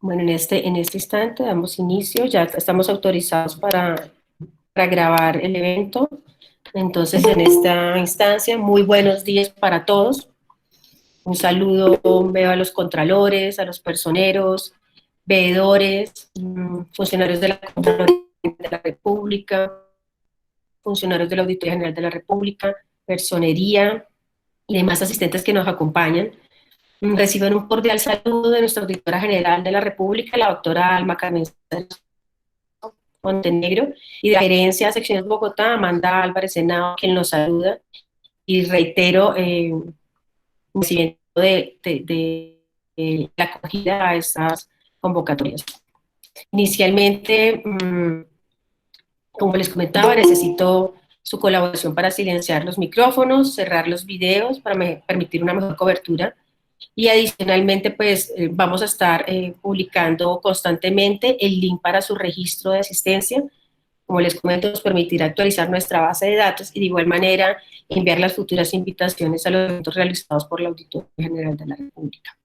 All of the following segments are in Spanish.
Bueno, en este instante damos inicio, ya estamos autorizados para grabar el evento. Entonces, en esta instancia, muy buenos días para todos. Un saludo, veo a los contralores, a los personeros, veedores, funcionarios de la Contraloría de la República, funcionarios de la Auditoría General de la República, personería y demás asistentes que nos acompañan. Reciben un cordial saludo de nuestra Auditora General de la República, la doctora Alma Carmen Montenegro, y de la Gerencia de Secciones de Bogotá, Amanda Álvarez Henao, quien nos saluda, y reitero el recibimiento de la acogida a estas convocatorias. Inicialmente, como les comentaba, necesito su colaboración para silenciar los micrófonos, cerrar los videos para permitir una mejor cobertura. Y adicionalmente, pues vamos a estar publicando constantemente el link para su registro de asistencia. Como les comento, nos permitirá actualizar nuestra base de datos y de igual manera enviar las futuras invitaciones a los eventos realizados por la Auditoría General de la República.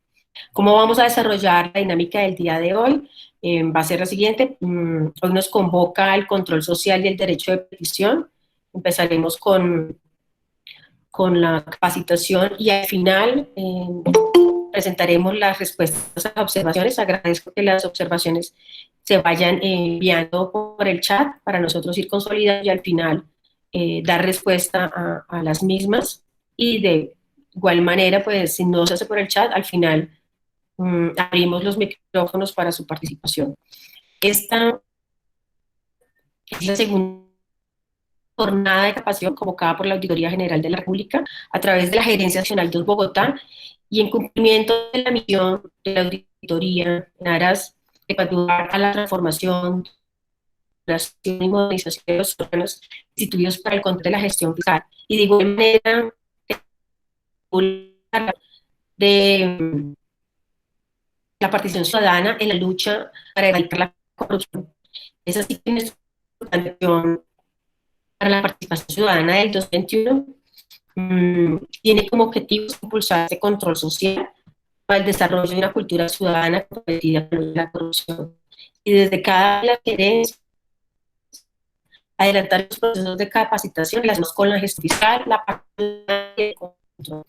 ¿Cómo vamos a desarrollar la dinámica del día de hoy? Va a ser la siguiente. Hoy nos convoca el control social y el derecho de petición. Empezaremos con la capacitación y al final presentaremos las respuestas a las observaciones. Agradezco que las observaciones se vayan enviando por el chat para nosotros ir consolidando y al final dar respuesta a las mismas. Y de igual manera, pues si no se hace por el chat, al final abrimos los micrófonos para su participación. Esta es la segunda jornada de capacitación convocada por la Auditoría General de la República a través de la Gerencia Nacional de Bogotá y en cumplimiento de la misión de la Auditoría en aras de ayudar a la transformación y modernización de los órganos instituidos para el control de la gestión fiscal y de igual manera de la participación ciudadana en la lucha para erradicar la corrupción. Es así que nuestra organización para la participación ciudadana del 2021 tiene como objetivo impulsar este control social para el desarrollo de una cultura ciudadana comprometida con la corrupción. Y desde cada la gerencia, adelantar los procesos de capacitación relacionados con la gestión fiscal, la participación y el control.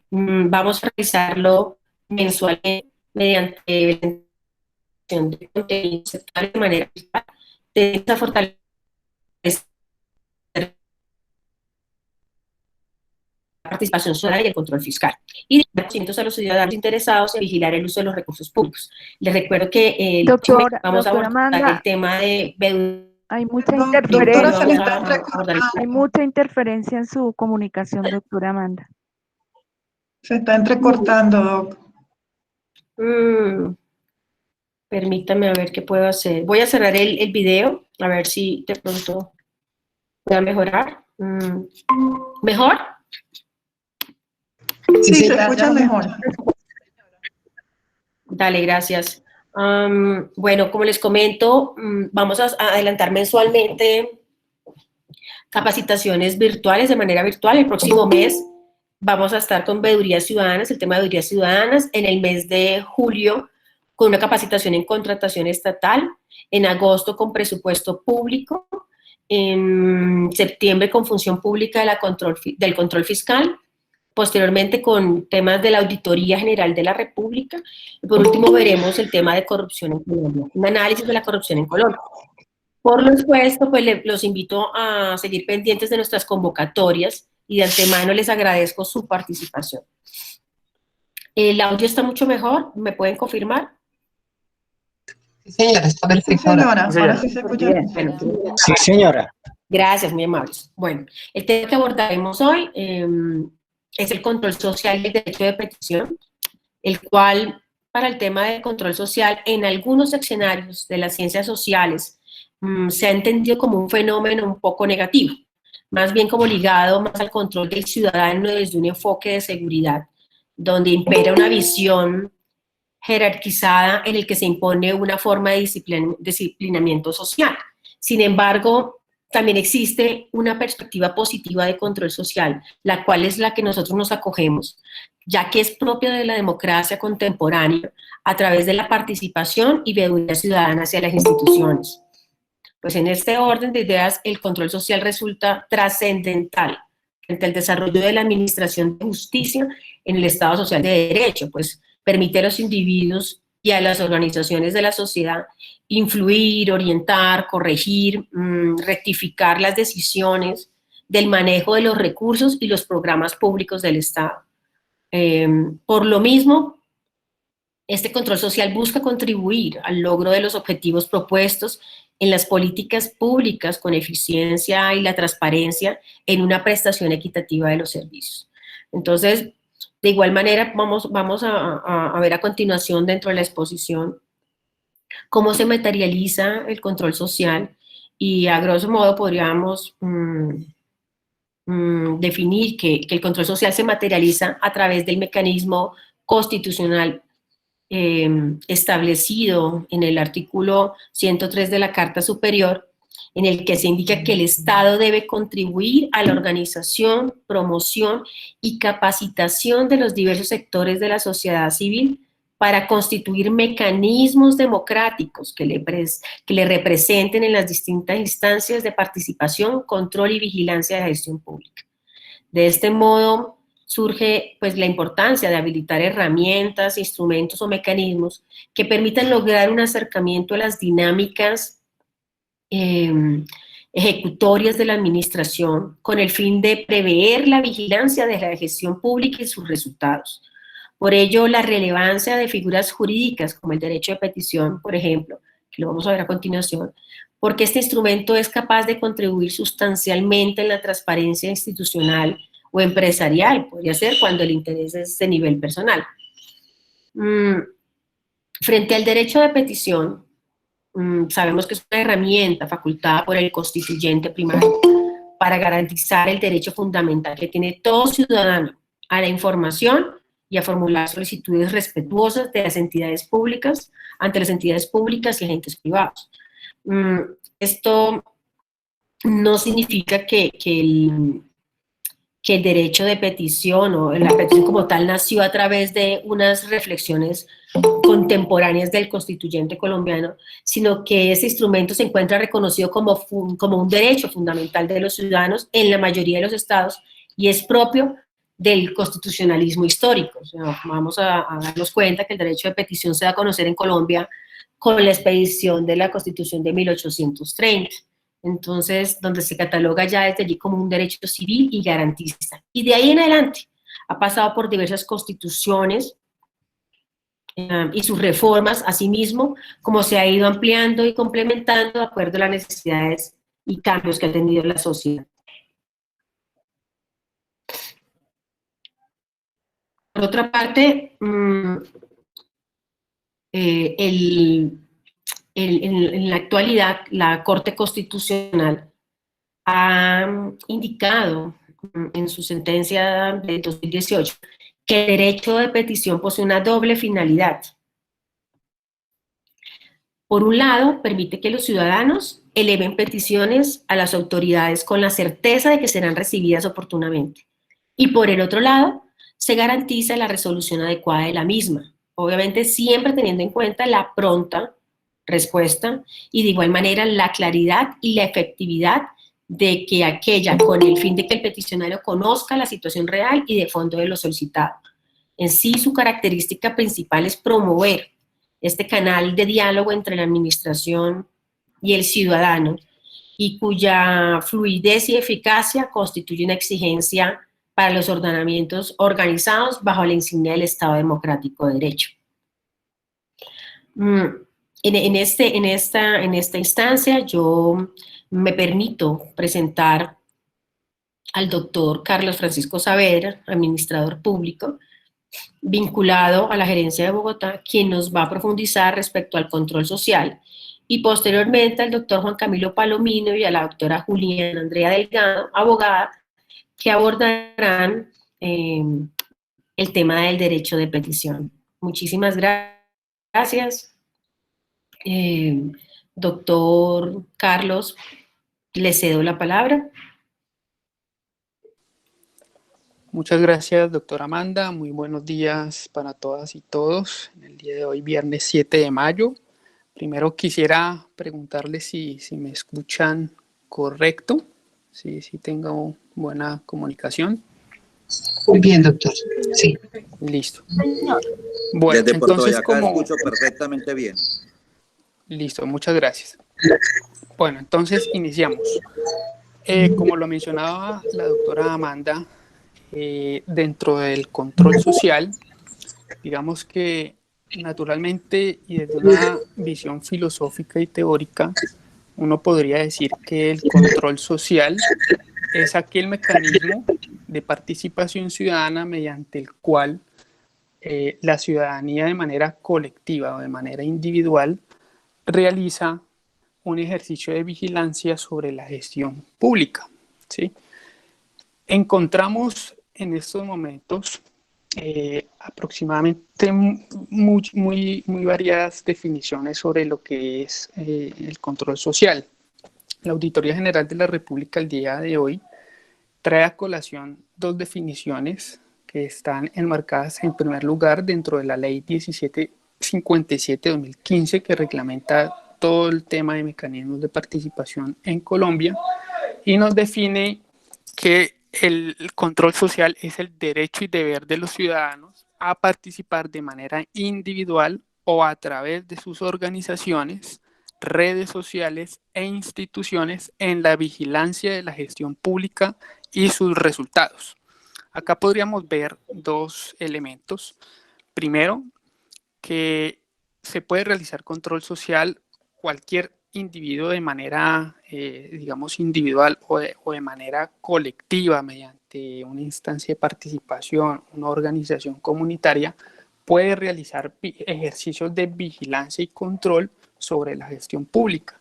Vamos a realizarlo mensualmente mediante de contenido de manera virtual, de esa fortaleza la participación ciudadana y el control fiscal. Y a los ciudadanos interesados en vigilar el uso de los recursos públicos. Les recuerdo que vamos a abordar el tema de... Hay mucha interferencia. Hay mucha interferencia en su comunicación, doctora Amanda. Se está entrecortando, doc. Permítame a ver qué puedo hacer. Voy a cerrar el video, a ver si de pronto pueda mejorar. ¿Mejor? Sí, se escucha mejor. Dale, gracias. Bueno, como les comento, vamos a adelantar mensualmente capacitaciones virtuales de manera virtual. El próximo mes vamos a estar con veedurías ciudadanas, el tema de veedurías ciudadanas, en el mes de julio con una capacitación en contratación estatal, en agosto con presupuesto público, en septiembre con función pública del control fiscal, posteriormente con temas de la Auditoría General de la República, y por último veremos el tema de corrupción en Colombia, un análisis de la corrupción en Colombia. Por lo expuesto, pues los invito a seguir pendientes de nuestras convocatorias y de antemano les agradezco su participación. ¿El audio está mucho mejor? ¿Me pueden confirmar? Sí, señora, está perfecto. Sí, señora, ahora sí se escucha bien. Bueno, sí, señora. Gracias, muy amables. Bueno, el tema que abordaremos hoy es el control social y el derecho de petición, el cual, para el tema del control social, en algunos escenarios de las ciencias sociales, se ha entendido como un fenómeno un poco negativo, más bien como ligado más al control del ciudadano desde un enfoque de seguridad, donde impera una visión jerarquizada en el que se impone una forma de disciplinamiento social. Sin embargo, también existe una perspectiva positiva de control social, la cual es la que nosotros nos acogemos, ya que es propio de la democracia contemporánea a través de la participación y veeduría ciudadana hacia las instituciones. Pues en este orden de ideas, el control social resulta trascendental frente al desarrollo de la administración de justicia en el Estado social de derecho, pues permite a los individuos y a las organizaciones de la sociedad influir, orientar, corregir, rectificar las decisiones del manejo de los recursos y los programas públicos del Estado. Por lo mismo, este control social busca contribuir al logro de los objetivos propuestos en las políticas públicas con eficiencia y la transparencia en una prestación equitativa de los servicios. Entonces, de igual manera, vamos a ver a continuación dentro de la exposición cómo se materializa el control social y a grosso modo podríamos definir que el control social se materializa a través del mecanismo constitucional establecido en el artículo 103 de la Carta Superior, en el que se indica que el Estado debe contribuir a la organización, promoción y capacitación de los diversos sectores de la sociedad civil para constituir mecanismos democráticos que le representen en las distintas instancias de participación, control y vigilancia de la gestión pública. De este modo, surge pues la importancia de habilitar herramientas, instrumentos o mecanismos que permitan lograr un acercamiento a las dinámicas ejecutorias de la administración con el fin de prever la vigilancia de la gestión pública y sus resultados. Por ello, la relevancia de figuras jurídicas como el derecho de petición, por ejemplo, que lo vamos a ver a continuación, porque este instrumento es capaz de contribuir sustancialmente en la transparencia institucional o empresarial, podría ser cuando el interés es de nivel personal. Frente al derecho de petición, sabemos que es una herramienta facultada por el constituyente primario para garantizar el derecho fundamental que tiene todo ciudadano a la información y a formular solicitudes respetuosas de las entidades públicas, ante las entidades públicas y agentes privados. Esto no significa que el derecho de petición o la petición como tal nació a través de unas reflexiones contemporáneas del constituyente colombiano, sino que ese instrumento se encuentra reconocido como un derecho fundamental de los ciudadanos en la mayoría de los estados y es propio del constitucionalismo histórico. O sea, vamos a darnos cuenta que el derecho de petición se da a conocer en Colombia con la expedición de la Constitución de 1830. Entonces, donde se cataloga ya desde allí como un derecho civil y garantista. Y de ahí en adelante ha pasado por diversas constituciones y sus reformas, asimismo, como se ha ido ampliando y complementando de acuerdo a las necesidades y cambios que ha tenido la sociedad. Por otra parte, en la actualidad, la Corte Constitucional ha indicado en su sentencia de 2018 que el derecho de petición posee una doble finalidad. Por un lado, permite que los ciudadanos eleven peticiones a las autoridades con la certeza de que serán recibidas oportunamente. Y por el otro lado, se garantiza la resolución adecuada de la misma, obviamente siempre teniendo en cuenta la pronta respuesta y de igual manera la claridad y la efectividad de que aquella, con el fin de que el peticionario conozca la situación real y de fondo de lo solicitado. En sí, su característica principal es promover este canal de diálogo entre la administración y el ciudadano y cuya fluidez y eficacia constituye una exigencia para los ordenamientos organizados bajo la insignia del Estado Democrático de Derecho. En esta instancia yo me permito presentar al doctor Carlos Francisco Saavedra, administrador público, vinculado a la gerencia de Bogotá, quien nos va a profundizar respecto al control social, y posteriormente al doctor Juan Camilo Palomino y a la doctora Juliana Andrea Delgado, abogada, que abordarán el tema del derecho de petición. Muchísimas gracias. Doctor Carlos, le cedo la palabra. Muchas gracias, doctora Amanda. Muy buenos días para todas y todos. En el día de hoy, viernes 7 de mayo. Primero quisiera preguntarles si me escuchan correcto, si tengo buena comunicación. Muy bien, doctor. Sí. Listo. Bueno, desde Puerto entonces Boyacá escucho perfectamente bien. Listo, muchas gracias. Bueno, entonces iniciamos. Como lo mencionaba la doctora Amanda, dentro del control social, digamos que naturalmente y desde una visión filosófica y teórica, uno podría decir que el control social es aquel mecanismo de participación ciudadana mediante el cual la ciudadanía de manera colectiva o de manera individual realiza un ejercicio de vigilancia sobre la gestión pública, ¿sí? Encontramos en estos momentos aproximadamente muy variadas definiciones sobre lo que es el control social. La Auditoría General de la República el día de hoy trae a colación dos definiciones que están enmarcadas en primer lugar dentro de la Ley 1757-2015 que reglamenta todo el tema de mecanismos de participación en Colombia y nos define que el control social es el derecho y deber de los ciudadanos a participar de manera individual o a través de sus organizaciones, redes sociales e instituciones en la vigilancia de la gestión pública y sus resultados. Acá podríamos ver dos elementos. Primero, que se puede realizar control social cualquier individuo de manera, digamos, individual o de manera colectiva mediante una instancia de participación, una organización comunitaria, puede realizar ejercicios de vigilancia y control sobre la gestión pública.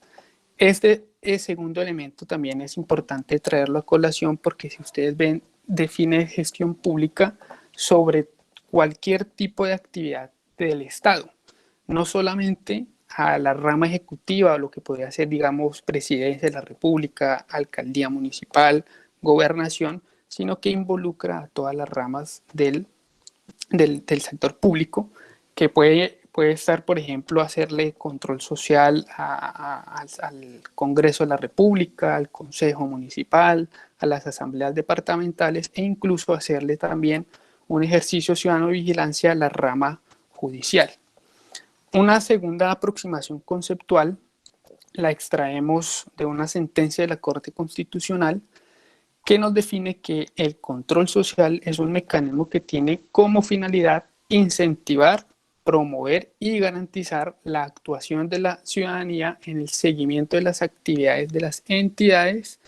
Este segundo elemento también es importante traerlo a colación porque si ustedes ven, define gestión pública sobre cualquier tipo de actividad del Estado, no solamente a la rama ejecutiva, lo que podría ser, digamos, presidencia de la República, alcaldía municipal, gobernación, sino que involucra a todas las ramas del sector público, que puede estar, por ejemplo, hacerle control social al Congreso de la República, al Consejo Municipal, a las asambleas departamentales e incluso hacerle también un ejercicio ciudadano de vigilancia a la rama judicial. Una segunda aproximación conceptual la extraemos de una sentencia de la Corte Constitucional que nos define que el control social es un mecanismo que tiene como finalidad incentivar, promover y garantizar la actuación de la ciudadanía en el seguimiento de las actividades de las entidades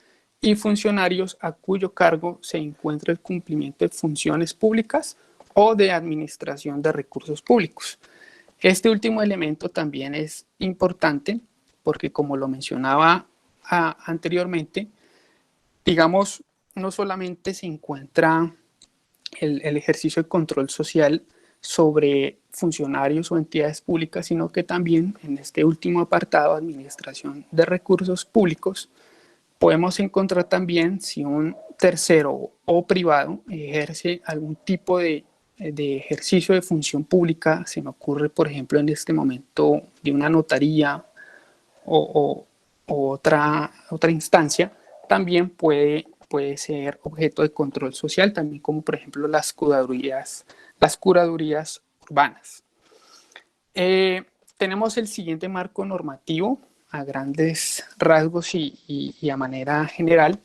y funcionarios a cuyo cargo se encuentra el cumplimiento de funciones públicas o de administración de recursos públicos. Este último elemento también es importante porque, como lo mencionaba anteriormente, digamos, no solamente se encuentra el ejercicio de control social sobre funcionarios o entidades públicas, sino que también en este último apartado, administración de recursos públicos, podemos encontrar también si un tercero o privado ejerce algún tipo de ejercicio de función pública. Se me ocurre, por ejemplo, en este momento de una notaría o otra instancia, también puede ser objeto de control social, también como por ejemplo las curadurías urbanas. Tenemos el siguiente marco normativo a grandes rasgos y a manera general.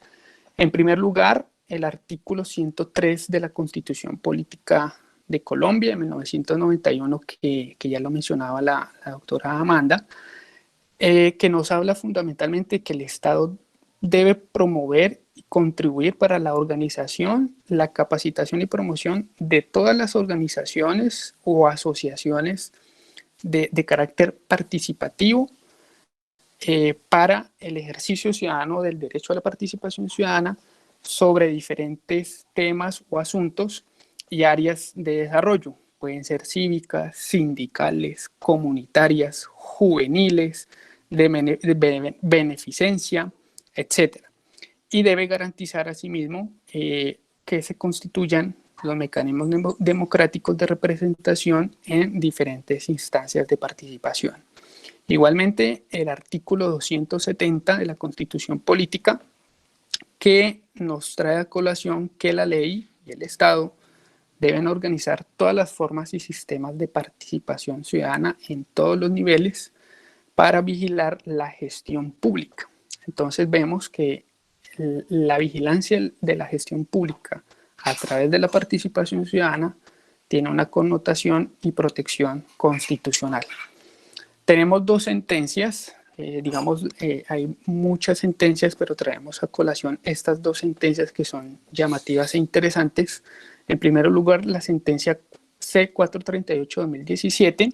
En primer lugar, el artículo 103 de la Constitución Política de Colombia de 1991, que ya lo mencionaba la doctora Amanda, que nos habla fundamentalmente que el Estado debe promover y contribuir para la organización, la capacitación y promoción de todas las organizaciones o asociaciones de carácter participativo para el ejercicio ciudadano del derecho a la participación ciudadana sobre diferentes temas o asuntos y áreas de desarrollo. Pueden ser cívicas, sindicales, comunitarias, juveniles, de beneficencia, etc. Y debe garantizar asimismo que se constituyan los mecanismos democráticos de representación en diferentes instancias de participación. Igualmente, el artículo 270 de la Constitución Política, que nos trae a colación que la ley y el Estado deben organizar todas las formas y sistemas de participación ciudadana en todos los niveles para vigilar la gestión pública. Entonces vemos que la vigilancia de la gestión pública a través de la participación ciudadana tiene una connotación y protección constitucional. Tenemos dos sentencias, hay muchas sentencias, pero traemos a colación estas dos sentencias que son llamativas e interesantes. En primer lugar, la sentencia C-438-2017,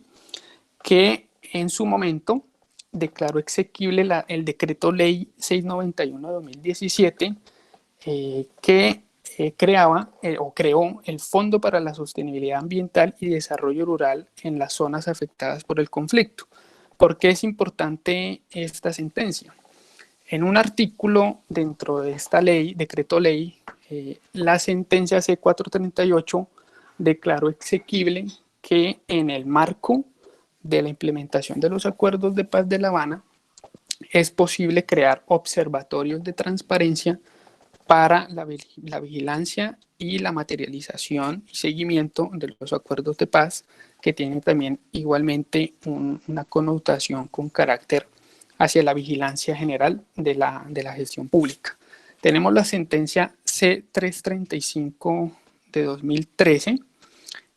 que en su momento declaró exequible el decreto ley 691-2017, que creó el Fondo para la Sostenibilidad Ambiental y Desarrollo Rural en las zonas afectadas por el conflicto. ¿Por qué es importante esta sentencia? En un artículo dentro de esta ley, decreto ley, la sentencia C-438 declaró exequible que en el marco de la implementación de los acuerdos de paz de La Habana es posible crear observatorios de transparencia para la vigilancia y la materialización y seguimiento de los acuerdos de paz, que tienen también igualmente una connotación con carácter hacia la vigilancia general de la gestión pública. Tenemos la sentencia C-335 de 2013.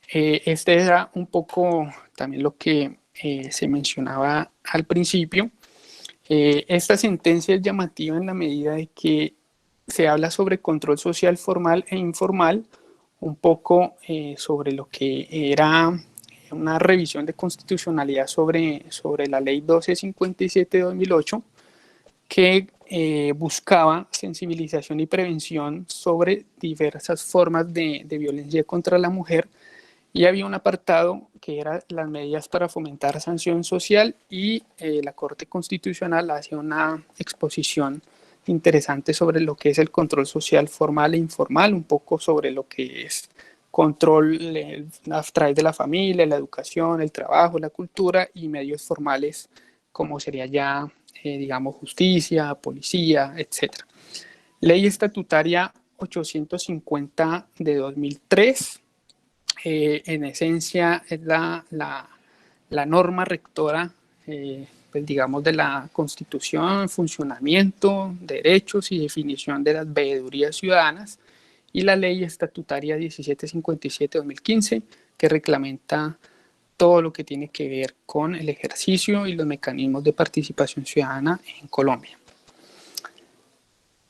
Este era un poco también lo que se mencionaba al principio. Esta sentencia es llamativa en la medida de que se habla sobre control social formal e informal, un poco sobre lo que era una revisión de constitucionalidad sobre la ley 1257 de 2008, que buscaba sensibilización y prevención sobre diversas formas de violencia contra la mujer, y había un apartado que era las medidas para fomentar sanción social, y la Corte Constitucional hace una exposición interesante sobre lo que es el control social formal e informal, un poco sobre lo que es control a través de la familia, la educación, el trabajo, la cultura, y medios formales como sería ya, justicia, policía, etc. Ley estatutaria 850 de 2003, en esencia es la norma rectora de la Constitución, funcionamiento, derechos y definición de las veedurías ciudadanas, y la Ley Estatutaria 1757-2015, que reglamenta todo lo que tiene que ver con el ejercicio y los mecanismos de participación ciudadana en Colombia.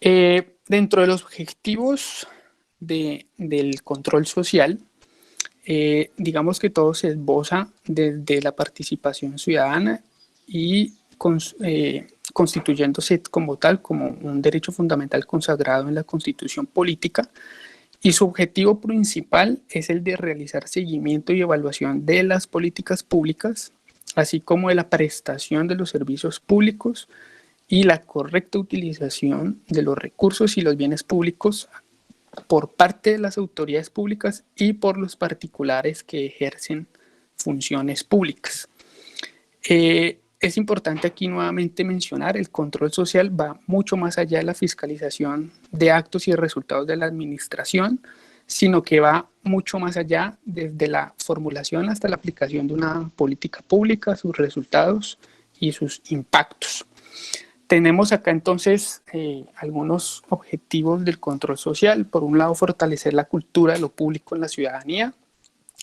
Dentro de los objetivos del control social, digamos que todo se esboza desde la participación ciudadana y constituyéndose como tal, como un derecho fundamental consagrado en la Constitución Política, y su objetivo principal es el de realizar seguimiento y evaluación de las políticas públicas, así como de la prestación de los servicios públicos y la correcta utilización de los recursos y los bienes públicos por parte de las autoridades públicas y por los particulares que ejercen funciones públicas. Es importante aquí nuevamente mencionar, el control social va mucho más allá de la fiscalización de actos y resultados de la administración, sino que va mucho más allá, desde la formulación hasta la aplicación de una política pública, sus resultados y sus impactos. Tenemos acá entonces algunos objetivos del control social. Por un lado, fortalecer la cultura de lo público en la ciudadanía,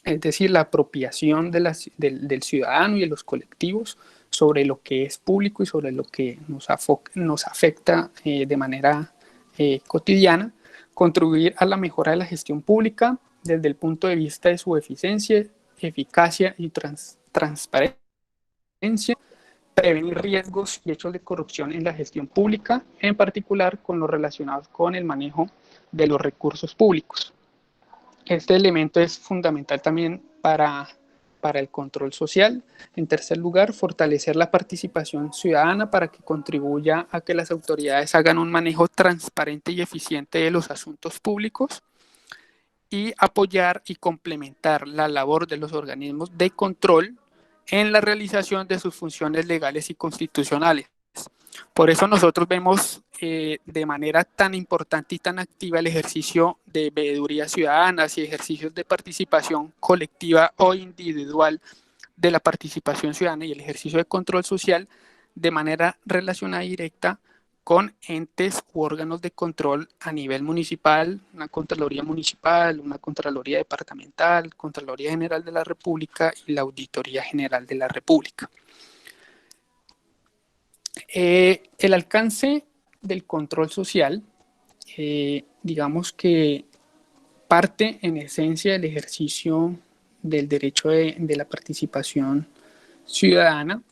es decir, la apropiación del ciudadano y de los colectivos sobre lo que es público y sobre lo que nos afecta de manera cotidiana. Contribuir a la mejora de la gestión pública desde el punto de vista de su eficiencia, eficacia y transparencia. Prevenir riesgos y hechos de corrupción en la gestión pública, en particular con los relacionados con el manejo de los recursos públicos. Este elemento es fundamental también para el control social. En tercer lugar, fortalecer la participación ciudadana para que contribuya a que las autoridades hagan un manejo transparente y eficiente de los asuntos públicos. y apoyar y complementar la labor de los organismos de control en la realización de sus funciones legales y constitucionales. Por eso nosotros vemos de manera tan importante y tan activa el ejercicio de veedurías ciudadanas y ejercicios de participación colectiva o individual de la participación ciudadana y el ejercicio de control social de manera relacionada y directa con entes u órganos de control a nivel municipal, una Contraloría Municipal, una Contraloría Departamental, Contraloría General de la República y la Auditoría General de la República. El alcance del control social, digamos que parte en esencia del ejercicio del derecho de la participación ciudadana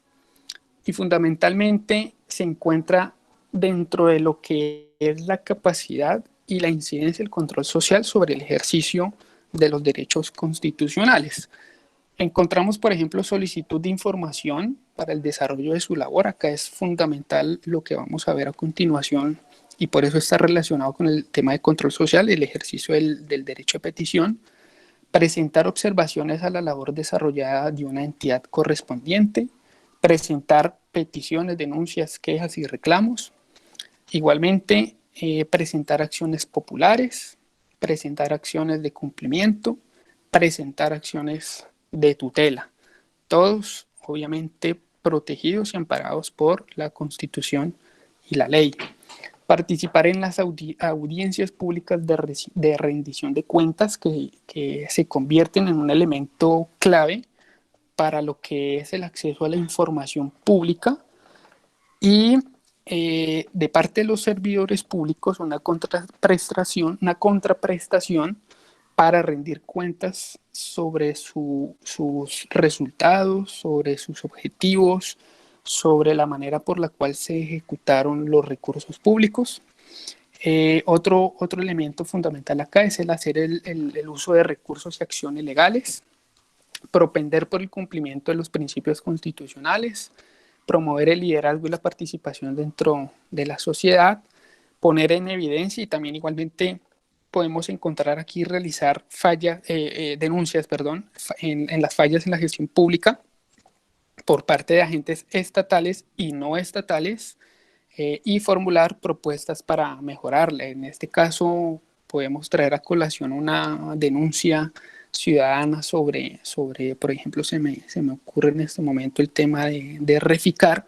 y fundamentalmente se encuentra dentro de lo que es la capacidad y la incidencia del control social sobre el ejercicio de los derechos constitucionales. Encontramos, por ejemplo, solicitud de información para el desarrollo de su labor. Acá es fundamental lo que vamos a ver a continuación y por eso está relacionado con el tema de control social, el ejercicio del derecho de petición. Presentar observaciones a la labor desarrollada de una entidad correspondiente. Presentar peticiones, denuncias, quejas y reclamos. Igualmente, presentar acciones populares, presentar acciones de cumplimiento, presentar acciones de tutela, todos obviamente protegidos y amparados por la Constitución y la ley. Participar en las audiencias públicas de rendición de cuentas que se convierten en un elemento clave para lo que es el acceso a la información pública y de parte de los servidores públicos una contraprestación para rendir cuentas sobre sus resultados, sobre sus objetivos, sobre la manera por la cual se ejecutaron los recursos públicos. Otro elemento fundamental acá es el hacer el uso de recursos y acciones legales, propender por el cumplimiento de los principios constitucionales, promover el liderazgo y la participación dentro de la sociedad, poner en evidencia y también igualmente podemos encontrar aquí realizar denuncias en las fallas en la gestión pública por parte de agentes estatales y no estatales y formular propuestas para mejorarla. En este caso podemos traer a colación una denuncia ciudadana sobre por ejemplo, se me ocurre en este momento el tema de Reficar,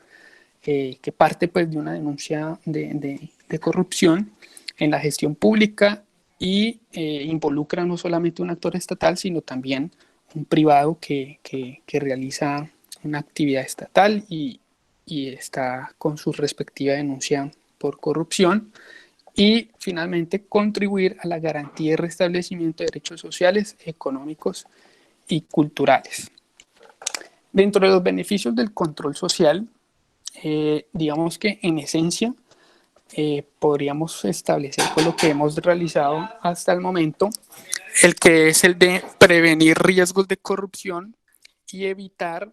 que parte pues de una denuncia de corrupción en la gestión pública y involucra no solamente un actor estatal, sino también un privado que realiza una actividad estatal y está con su respectiva denuncia por corrupción. Y finalmente contribuir a la garantía y restablecimiento de derechos sociales, económicos y culturales. Dentro de los beneficios del control social, digamos que en esencia podríamos establecer con lo que hemos realizado hasta el momento, el que es el de prevenir riesgos de corrupción y evitar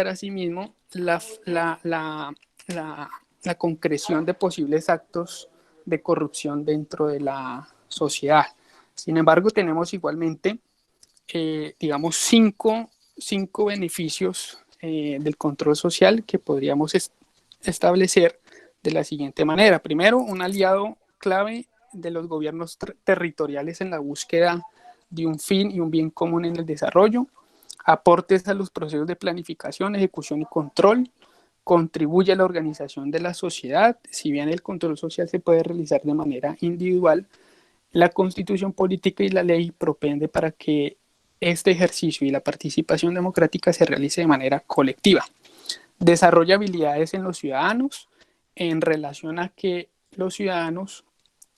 asimismo la concreción de posibles actos de corrupción dentro de la sociedad. Sin embargo, tenemos igualmente, digamos, cinco beneficios del control social que podríamos establecer de la siguiente manera. Primero, un aliado clave de los gobiernos territoriales en la búsqueda de un fin y un bien común en el desarrollo, aportes a los procesos de planificación, ejecución y control, contribuye a la organización de la sociedad. Si bien el control social se puede realizar de manera individual, la Constitución política y la ley propende para que este ejercicio y la participación democrática se realice de manera colectiva. Desarrolla habilidades en los ciudadanos en relación a que los ciudadanos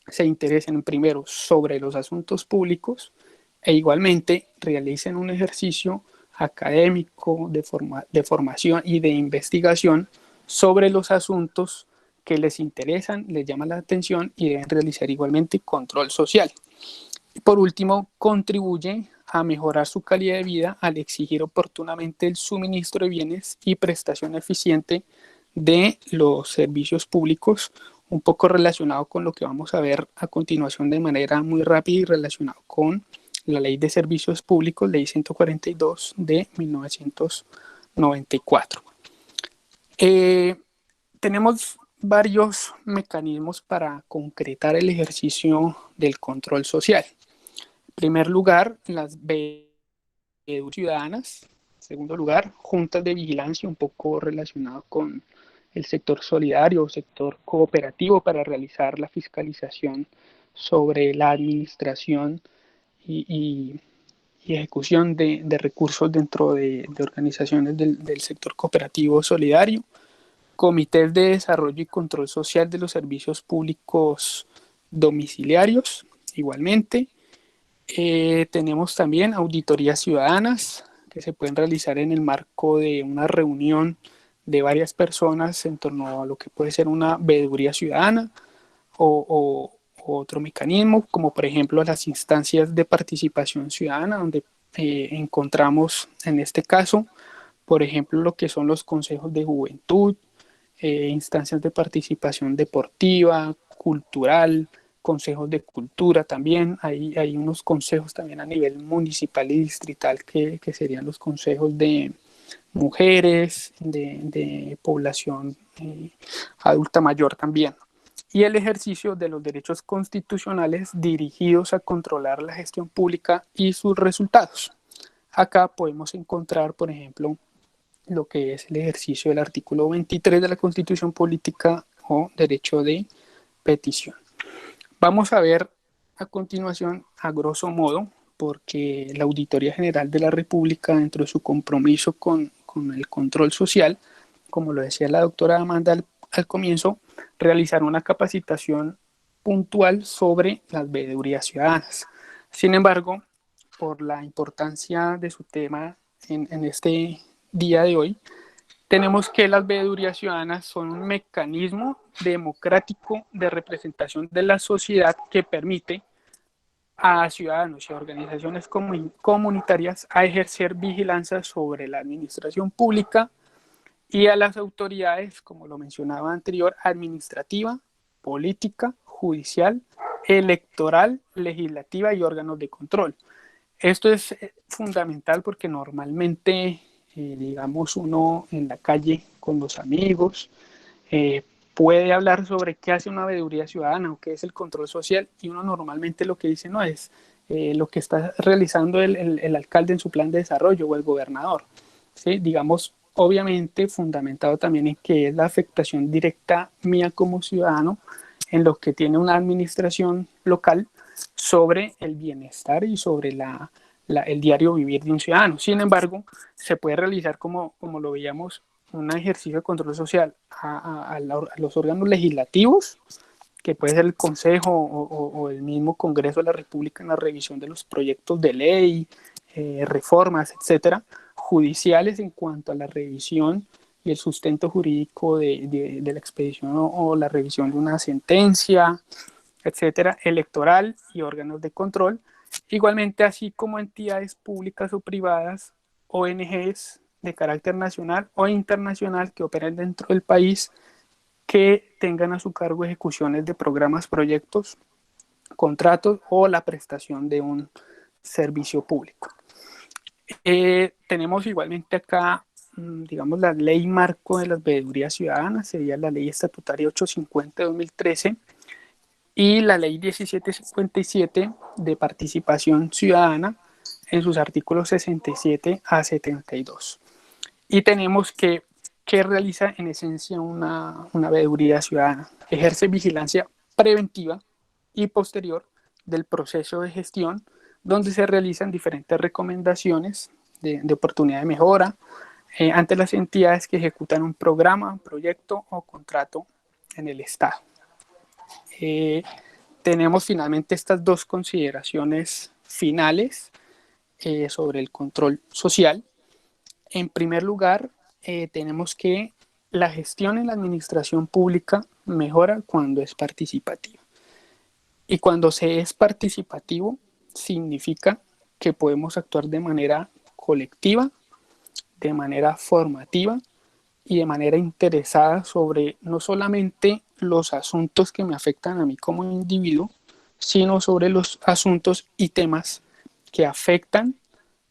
se interesen primero sobre los asuntos públicos e igualmente realicen un ejercicio académico, de formación y de investigación sobre los asuntos que les interesan, les llaman la atención y deben realizar igualmente control social. Y por último, contribuye a mejorar su calidad de vida al exigir oportunamente el suministro de bienes y prestación eficiente de los servicios públicos un poco relacionado con lo que vamos a ver a continuación de manera muy rápida y relacionado con la Ley de Servicios Públicos, Ley 142 de 1994. Tenemos varios mecanismos para concretar el ejercicio del control social. En primer lugar, las veedurías ciudadanas. En segundo lugar, juntas de vigilancia, un poco relacionado con el sector solidario o sector cooperativo para realizar la fiscalización sobre la administración y ejecución de recursos dentro de organizaciones del sector cooperativo solidario. Comités de Desarrollo y Control Social de los Servicios Públicos Domiciliarios, igualmente. Tenemos también auditorías ciudadanas que se pueden realizar en el marco de una reunión de varias personas en torno a lo que puede ser una veeduría ciudadana o otro mecanismo, como por ejemplo las instancias de participación ciudadana, donde encontramos en este caso, por ejemplo, lo que son los consejos de juventud, instancias de participación deportiva, cultural, consejos de cultura también. Hay unos consejos también a nivel municipal y distrital que serían los consejos de mujeres, de población adulta mayor también. Y el ejercicio de los derechos constitucionales dirigidos a controlar la gestión pública y sus resultados. Acá podemos encontrar, por ejemplo, lo que es el ejercicio del artículo 23 de la Constitución Política o derecho de petición. Vamos a ver a continuación, a grosso modo, porque la Auditoría General de la República, dentro de su compromiso con el control social, como lo decía la doctora Amanda al comienzo, realizar una capacitación puntual sobre las veedurías ciudadanas. Sin embargo, por la importancia de su tema en este día de hoy, tenemos que las veedurías ciudadanas son un mecanismo democrático de representación de la sociedad que permite a ciudadanos y a organizaciones comunitarias a ejercer vigilancia sobre la administración pública y a las autoridades, como lo mencionaba anterior, administrativa, política, judicial, electoral, legislativa y órganos de control. Esto es fundamental porque normalmente, digamos, uno en la calle con los amigos puede hablar sobre qué hace una veeduría ciudadana o qué es el control social, y uno normalmente lo que dice no es lo que está realizando el alcalde en su plan de desarrollo o el gobernador, ¿sí? Digamos, obviamente fundamentado también en que es la afectación directa mía como ciudadano en lo que tiene una administración local sobre el bienestar y sobre el diario vivir de un ciudadano. Sin embargo, se puede realizar, como lo veíamos, un ejercicio de control social a los órganos legislativos, que puede ser el Consejo o el mismo Congreso de la República en la revisión de los proyectos de ley, reformas, etcétera, judiciales en cuanto a la revisión y el sustento jurídico de la expedición o la revisión de una sentencia, etcétera, electoral y órganos de control, igualmente así como entidades públicas o privadas, ONGs de carácter nacional o internacional que operen dentro del país, que tengan a su cargo ejecuciones de programas, proyectos, contratos o la prestación de un servicio público. Tenemos igualmente acá, digamos, la ley marco de las veedurías ciudadanas, sería la ley estatutaria 850 de 2013 y la ley 1757 de participación ciudadana en sus artículos 67 a 72. Y tenemos que realiza en esencia una veeduría ciudadana. Ejerce vigilancia preventiva y posterior del proceso de gestión, donde se realizan diferentes recomendaciones de oportunidad de mejora ante las entidades que ejecutan un programa, proyecto o contrato en el Estado. Tenemos finalmente estas dos consideraciones finales sobre el control social. En primer lugar, tenemos que la gestión en la administración pública mejora cuando es participativa. Y cuando se es participativo, significa que podemos actuar de manera colectiva, de manera formativa y de manera interesada sobre no solamente los asuntos que me afectan a mí como individuo, sino sobre los asuntos y temas que afectan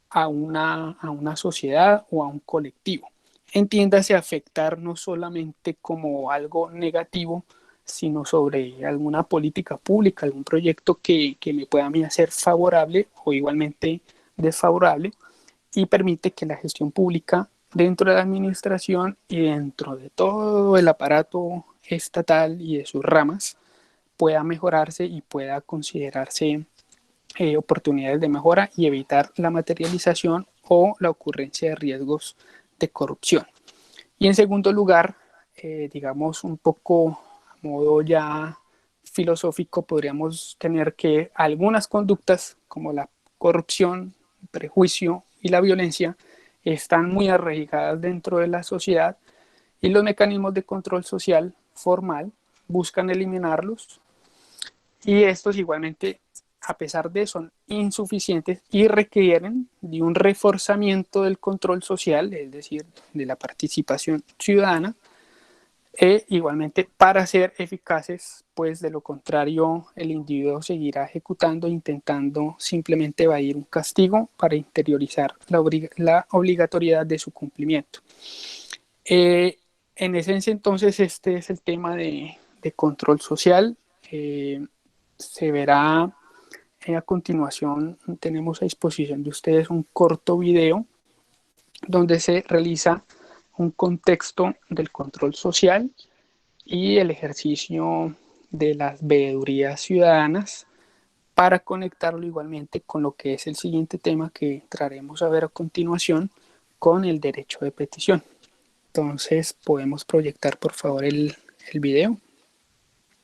a una sociedad o a un colectivo. Entiéndase afectar no solamente como algo negativo, sino sobre alguna política pública, algún proyecto que me pueda a mí hacer favorable o igualmente desfavorable, y permite que la gestión pública dentro de la administración y dentro de todo el aparato estatal y de sus ramas pueda mejorarse y pueda considerarse oportunidades de mejora y evitar la materialización o la ocurrencia de riesgos de corrupción. Y en segundo lugar, digamos un poco a modo ya filosófico, podríamos tener que algunas conductas como la corrupción, el prejuicio y la violencia están muy arraigadas dentro de la sociedad y los mecanismos de control social formal buscan eliminarlos, y estos igualmente, a pesar de son insuficientes y requieren de un reforzamiento del control social, es decir, de la participación ciudadana, e igualmente para ser eficaces, pues de lo contrario el individuo seguirá ejecutando, intentando simplemente evadir un castigo para interiorizar la obligatoriedad de su cumplimiento. En esencia, entonces, este es el tema de control social. Se verá a continuación, tenemos a disposición de ustedes un corto video donde se realiza un contexto del control social y el ejercicio de las veedurías ciudadanas para conectarlo igualmente con lo que es el siguiente tema que traeremos a ver a continuación, con el derecho de petición. Entonces, podemos proyectar por favor el video.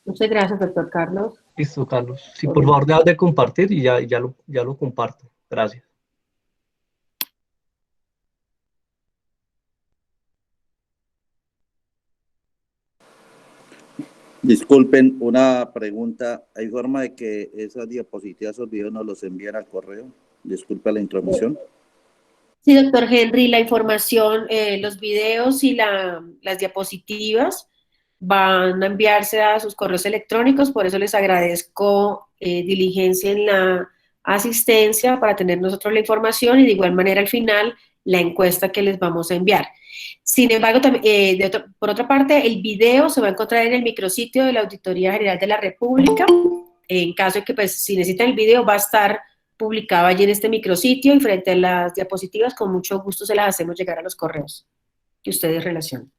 Muchas gracias, doctor Carlos. Listo, Carlos. Sí, por favor, deja de compartir y ya lo comparto. Gracias. Disculpen, una pregunta. ¿Hay forma de que esas diapositivas, esos videos nos los envíen al correo? Disculpe la intromisión. Sí, doctor Henry, la información, los videos y las diapositivas van a enviarse a sus correos electrónicos, por eso les agradezco diligencia en la asistencia para tener nosotros la información y de igual manera al final la encuesta que les vamos a enviar. Sin embargo, por otra parte, el video se va a encontrar en el micrositio de la Auditoría General de la República. En caso de que, pues, si necesitan el video, va a estar publicado allí en este micrositio, y frente a las diapositivas, con mucho gusto se las hacemos llegar a los correos que ustedes relacionen.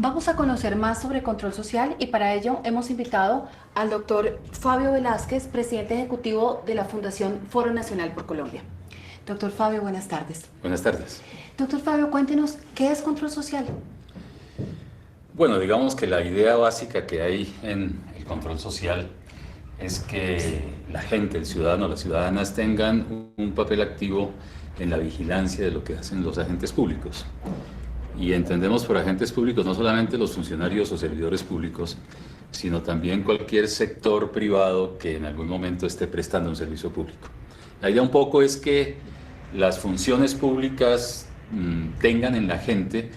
Vamos a conocer más sobre control social y para ello hemos invitado al doctor Fabio Velázquez, presidente ejecutivo de la Fundación Foro Nacional por Colombia. Doctor Fabio, buenas tardes. Buenas tardes. Doctor Fabio, cuéntenos, ¿qué es control social? Bueno, digamos que la idea básica que hay en el control social es que la gente, el ciudadano, las ciudadanas tengan un papel activo en la vigilancia de lo que hacen los agentes públicos. Y entendemos por agentes públicos no solamente los funcionarios o servidores públicos, sino también cualquier sector privado que en algún momento esté prestando un servicio público. La idea un poco es que las funciones públicas tengan en la gente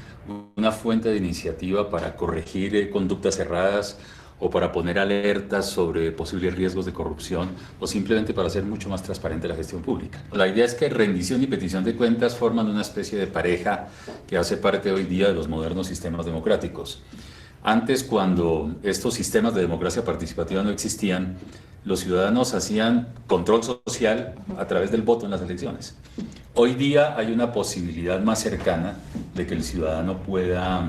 una fuente de iniciativa para corregir conductas erradas o para poner alertas sobre posibles riesgos de corrupción o simplemente para hacer mucho más transparente la gestión pública. La idea es que rendición y petición de cuentas forman una especie de pareja que hace parte hoy día de los modernos sistemas democráticos. Antes, cuando estos sistemas de democracia participativa no existían, los ciudadanos hacían control social a través del voto en las elecciones. Hoy día hay una posibilidad más cercana de que el ciudadano pueda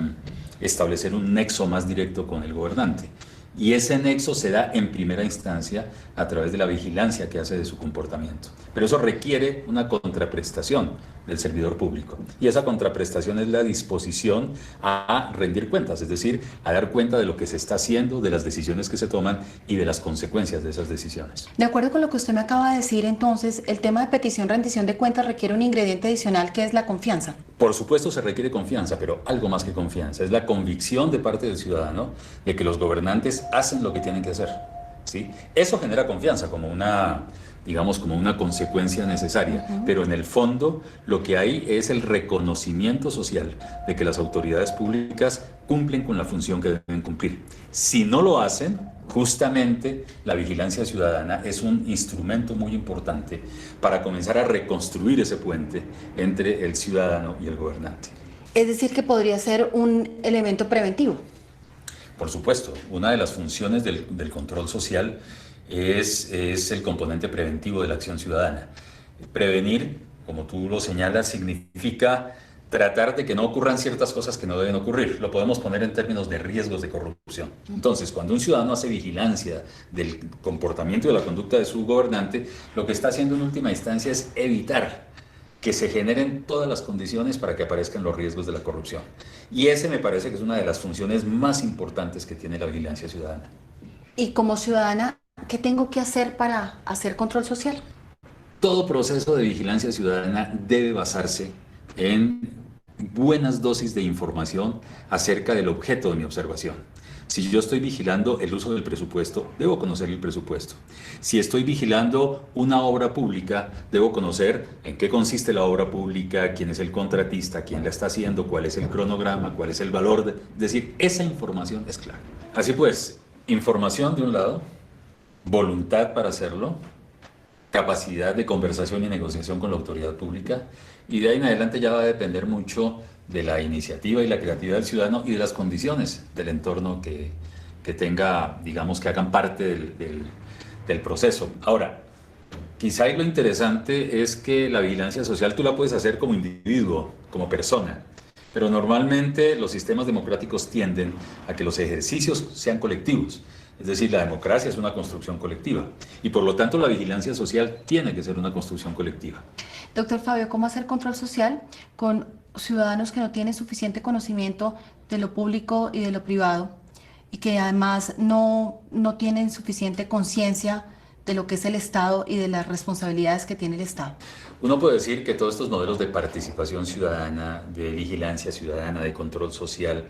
establecer un nexo más directo con el gobernante. Y ese nexo se da en primera instancia a través de la vigilancia que hace de su comportamiento. Pero eso requiere una contraprestación del servidor público. Y esa contraprestación es la disposición a rendir cuentas, es decir, a dar cuenta de lo que se está haciendo, de las decisiones que se toman y de las consecuencias de esas decisiones. De acuerdo con lo que usted me acaba de decir, entonces, el tema de petición, rendición de cuentas requiere un ingrediente adicional que es la confianza. Por supuesto se requiere confianza, pero algo más que confianza, es la convicción de parte del ciudadano de que los gobernantes hacen lo que tienen que hacer, ¿sí? Eso genera confianza como una, digamos, como una consecuencia necesaria, pero en el fondo lo que hay es el reconocimiento social de que las autoridades públicas cumplen con la función que deben cumplir. Si no lo hacen, justamente la vigilancia ciudadana es un instrumento muy importante para comenzar a reconstruir ese puente entre el ciudadano y el gobernante. Es decir, que podría ser un elemento preventivo. Por supuesto, una de las funciones del control social es el componente preventivo de la acción ciudadana. Prevenir, como tú lo señalas, significa tratar de que no ocurran ciertas cosas que no deben ocurrir. Lo podemos poner en términos de riesgos de corrupción. Entonces, cuando un ciudadano hace vigilancia del comportamiento y de la conducta de su gobernante, lo que está haciendo en última instancia es evitar que se generen todas las condiciones para que aparezcan los riesgos de la corrupción. Y ese me parece que es una de las funciones más importantes que tiene la vigilancia ciudadana. Y como ciudadana, ¿qué tengo que hacer para hacer control social? Todo proceso de vigilancia ciudadana debe basarse en buenas dosis de información acerca del objeto de mi observación. Si yo estoy vigilando el uso del presupuesto, debo conocer el presupuesto. Si estoy vigilando una obra pública, debo conocer en qué consiste la obra pública, quién es el contratista, quién la está haciendo, cuál es el cronograma, cuál es el valor. Es decir, esa información es clara. Así pues, información de un lado, voluntad para hacerlo, capacidad de conversación y negociación con la autoridad pública, y de ahí en adelante ya va a depender mucho de la iniciativa y la creatividad del ciudadano y de las condiciones del entorno que tenga, digamos, que hagan parte del proceso. Ahora, quizá lo interesante es que la vigilancia social tú la puedes hacer como individuo, como persona, pero normalmente los sistemas democráticos tienden a que los ejercicios sean colectivos. Es decir, la democracia es una construcción colectiva y por lo tanto la vigilancia social tiene que ser una construcción colectiva. Doctor Fabio, ¿cómo hacer control social con ciudadanos que no tienen suficiente conocimiento de lo público y de lo privado y que además no tienen suficiente conciencia de lo que es el Estado y de las responsabilidades que tiene el Estado? Uno puede decir que todos estos modelos de participación ciudadana, de vigilancia ciudadana, de control social,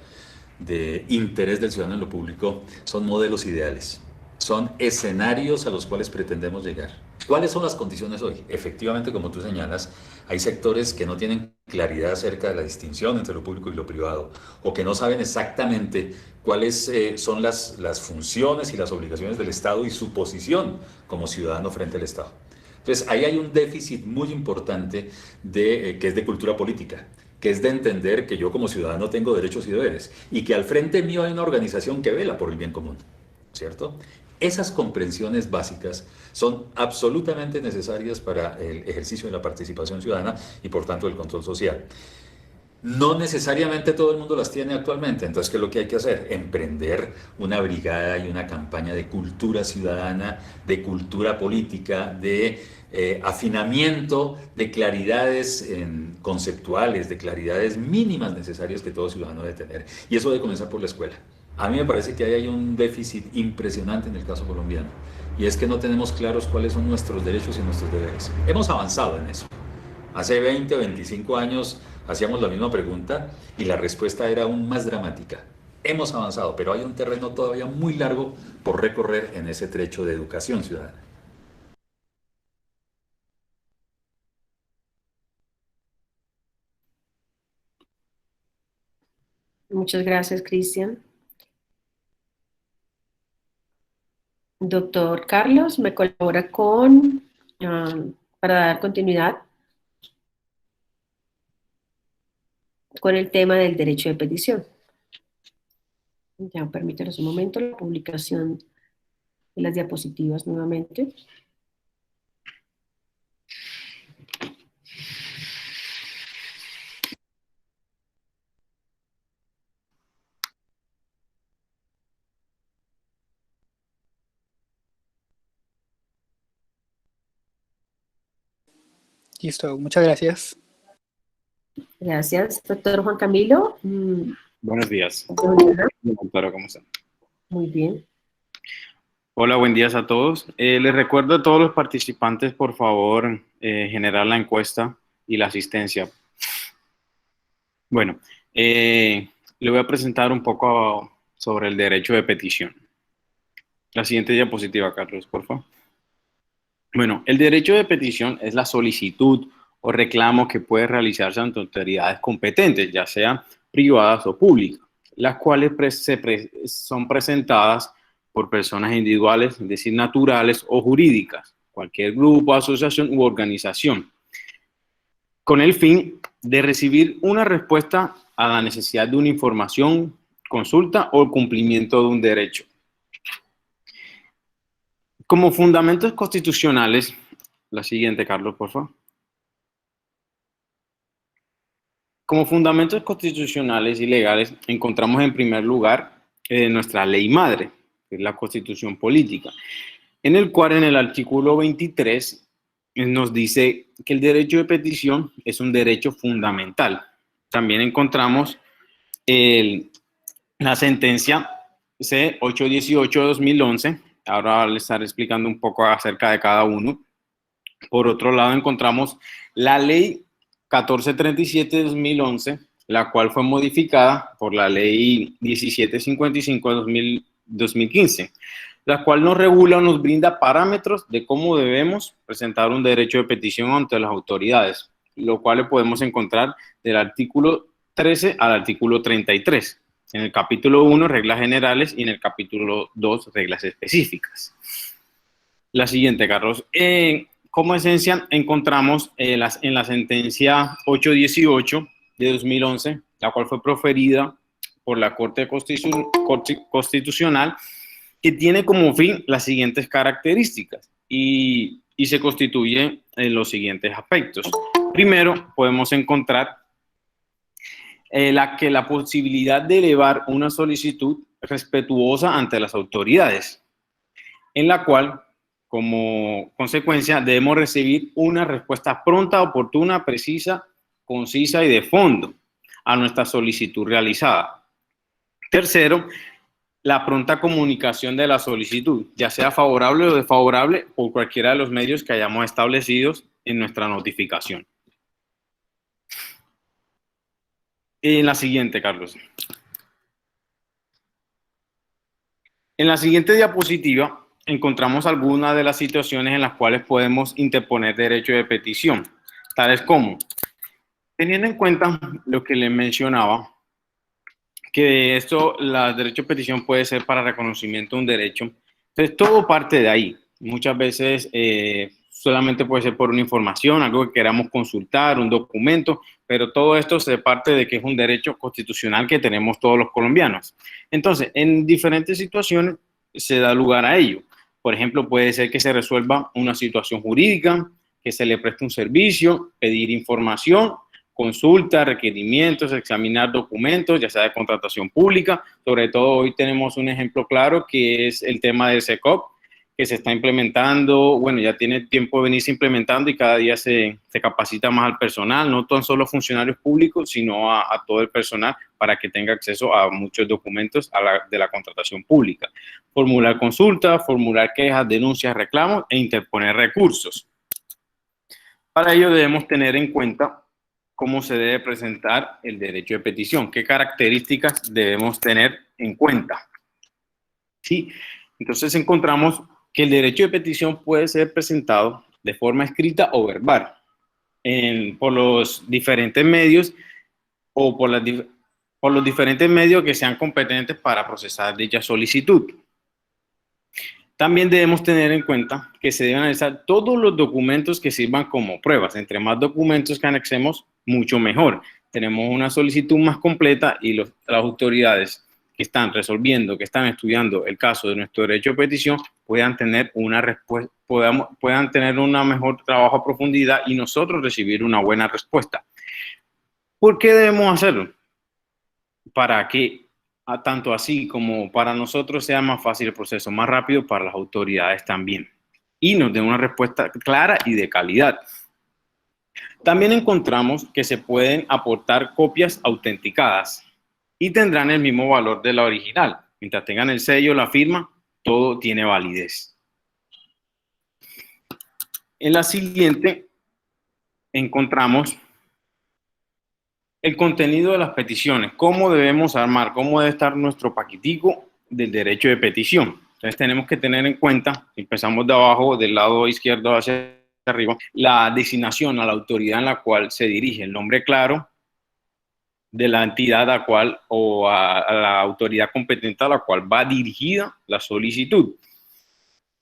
de interés del ciudadano en lo público, son modelos ideales, son escenarios a los cuales pretendemos llegar. ¿Cuáles son las condiciones hoy? Efectivamente, como tú señalas, hay sectores que no tienen claridad acerca de la distinción entre lo público y lo privado, o que no saben exactamente cuáles son las funciones y las obligaciones del Estado y su posición como ciudadano frente al Estado. Entonces, ahí hay un déficit muy importante que es de cultura política, que es de entender que yo como ciudadano tengo derechos y deberes y que al frente mío hay una organización que vela por el bien común, ¿cierto? Esas comprensiones básicas son absolutamente necesarias para el ejercicio de la participación ciudadana y por tanto el control social. No necesariamente todo el mundo las tiene actualmente, entonces ¿qué es lo que hay que hacer? Emprender una brigada y una campaña de cultura ciudadana, de cultura política, de afinamiento de claridades conceptuales, de claridades mínimas necesarias que todo ciudadano debe tener. Y eso debe comenzar por la escuela. A mí me parece que ahí hay un déficit impresionante en el caso colombiano, y es que no tenemos claros cuáles son nuestros derechos y nuestros deberes. Hemos avanzado en eso. Hace 20 o 25 años hacíamos la misma pregunta y la respuesta era aún más dramática. Hemos avanzado, pero hay un terreno todavía muy largo por recorrer en ese trecho de educación ciudadana. Muchas gracias, Cristian. Doctor Carlos, ¿me colabora para dar continuidad con el tema del derecho de petición? Ya, permítanos un momento la publicación de las diapositivas nuevamente. Listo, muchas gracias. Gracias, doctor Juan Camilo. Buenos días. Doctora, ¿cómo están? Muy bien. Hola, buen día a todos. Les recuerdo a todos los participantes, por favor, generar la encuesta y la asistencia. Bueno, le voy a presentar un poco sobre el derecho de petición. La siguiente diapositiva, Carlos, por favor. Bueno, el derecho de petición es la solicitud o reclamo que puede realizarse ante autoridades competentes, ya sean privadas o públicas, las cuales son presentadas por personas individuales, es decir, naturales o jurídicas, cualquier grupo, asociación u organización, con el fin de recibir una respuesta a la necesidad de una información, consulta o cumplimiento de un derecho. Como fundamentos constitucionales, la siguiente, Carlos, por favor. Como fundamentos constitucionales y legales encontramos en primer lugar nuestra ley madre, que es la Constitución Política, en el cual en el artículo 23 nos dice que el derecho de petición es un derecho fundamental. También encontramos la sentencia C-818-2011, ahora les estaré explicando un poco acerca de cada uno. Por otro lado encontramos la ley 1437 de 2011, la cual fue modificada por la ley 1755 de 2015, la cual nos regula o nos brinda parámetros de cómo debemos presentar un derecho de petición ante las autoridades, lo cual podemos encontrar del artículo 13 al artículo 33. En el capítulo 1, reglas generales, y en el capítulo 2, reglas específicas. La siguiente, Carlos. Como esencia encontramos en la sentencia 818 de 2011, la cual fue proferida por la Corte Constitucional, que tiene como fin las siguientes características y se constituye en los siguientes aspectos. Primero, podemos encontrar la posibilidad de elevar una solicitud respetuosa ante las autoridades, en la cual, como consecuencia, debemos recibir una respuesta pronta, oportuna, precisa, concisa y de fondo a nuestra solicitud realizada. Tercero, la pronta comunicación de la solicitud, ya sea favorable o desfavorable, por cualquiera de los medios que hayamos establecidos en nuestra notificación. En la siguiente, Carlos. En la siguiente diapositiva encontramos algunas de las situaciones en las cuales podemos interponer derecho de petición, tales como, teniendo en cuenta lo que les mencionaba, que esto, el derecho de petición puede ser para reconocimiento de un derecho, entonces todo parte de ahí. Muchas veces solamente puede ser por una información, algo que queramos consultar, un documento, pero todo esto se parte de que es un derecho constitucional que tenemos todos los colombianos. Entonces, en diferentes situaciones se da lugar a ello. Por ejemplo, puede ser que se resuelva una situación jurídica, que se le preste un servicio, pedir información, consulta, requerimientos, examinar documentos, ya sea de contratación pública. Sobre todo hoy tenemos un ejemplo claro que es el tema del SECOP, que se está implementando, bueno, ya tiene tiempo de venirse implementando y cada día se capacita más al personal, no tan solo funcionarios públicos, sino a todo el personal para que tenga acceso a muchos documentos de la contratación pública. Formular consultas, formular quejas, denuncias, reclamos e interponer recursos. Para ello debemos tener en cuenta cómo se debe presentar el derecho de petición, qué características debemos tener en cuenta. ¿Sí? Entonces encontramos que el derecho de petición puede ser presentado de forma escrita o verbal por los diferentes medios o por los diferentes medios que sean competentes para procesar dicha solicitud. También debemos tener en cuenta que se deben analizar todos los documentos que sirvan como pruebas. Entre más documentos que anexemos, mucho mejor. Tenemos una solicitud más completa y las autoridades que están resolviendo, que están estudiando el caso de nuestro derecho de petición, puedan tener una respuesta, puedan tener un mejor trabajo a profundidad y nosotros recibir una buena respuesta. ¿Por qué debemos hacerlo? Para que tanto así como para nosotros sea más fácil el proceso, más rápido para las autoridades también, y nos dé una respuesta clara y de calidad. También encontramos que se pueden aportar copias autenticadas y tendrán el mismo valor de la original. Mientras tengan el sello, la firma, todo tiene validez. En la siguiente encontramos el contenido de las peticiones, cómo debemos armar, cómo debe estar nuestro paquetico del derecho de petición. Entonces tenemos que tener en cuenta, empezamos de abajo, del lado izquierdo hacia arriba, la designación a la autoridad en la cual se dirige, el nombre claro de la entidad a cual o a la autoridad competente a la cual va dirigida la solicitud.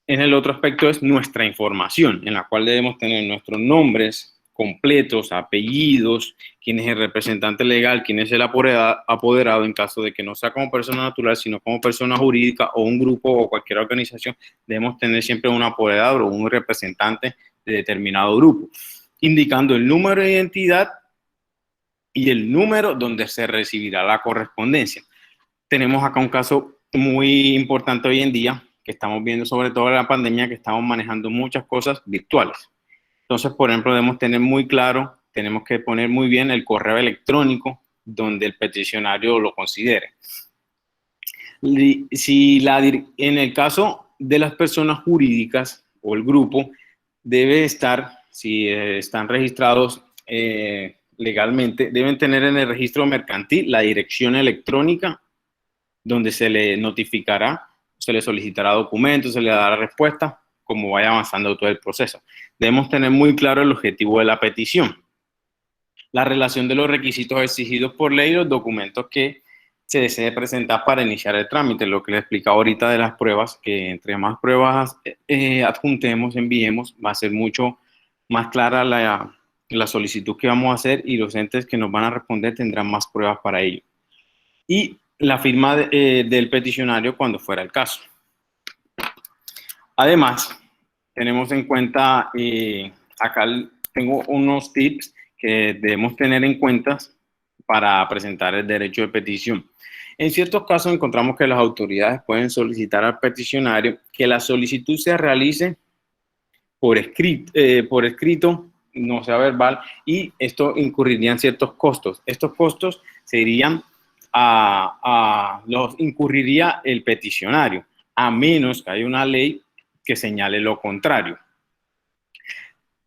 En el otro aspecto es nuestra información, en la cual debemos tener nuestros nombres completos, apellidos, quién es el representante legal, quién es el apoderado en caso de que no sea como persona natural, sino como persona jurídica o un grupo o cualquier organización. Debemos tener siempre un apoderado o un representante de determinado grupo, indicando el número de identidad y el número donde se recibirá la correspondencia. Tenemos acá un caso muy importante hoy en día, que estamos viendo sobre todo en la pandemia, que estamos manejando muchas cosas virtuales. Entonces, por ejemplo, debemos tener muy claro, tenemos que poner muy bien el correo electrónico donde el peticionario lo considere. En el caso de las personas jurídicas o el grupo, debe estar, si están registrados legalmente, deben tener en el registro mercantil la dirección electrónica donde se le notificará, se le solicitará documentos, se le dará respuesta, como vaya avanzando todo el proceso. Debemos tener muy claro el objetivo de la petición, la relación de los requisitos exigidos por ley y los documentos que se desee presentar para iniciar el trámite, lo que les explicaba ahorita de las pruebas, que entre más pruebas adjuntemos, enviemos, va a ser mucho más clara la solicitud que vamos a hacer y los entes que nos van a responder tendrán más pruebas para ello. Y la firma del peticionario cuando fuera el caso. Además, tenemos en cuenta, acá tengo unos tips que debemos tener en cuenta para presentar el derecho de petición. En ciertos casos encontramos que las autoridades pueden solicitar al peticionario que la solicitud se realice por escrito, no sea verbal, y esto incurriría en ciertos costos. Estos costos serían los incurriría el peticionario, a menos que haya una ley que señale lo contrario.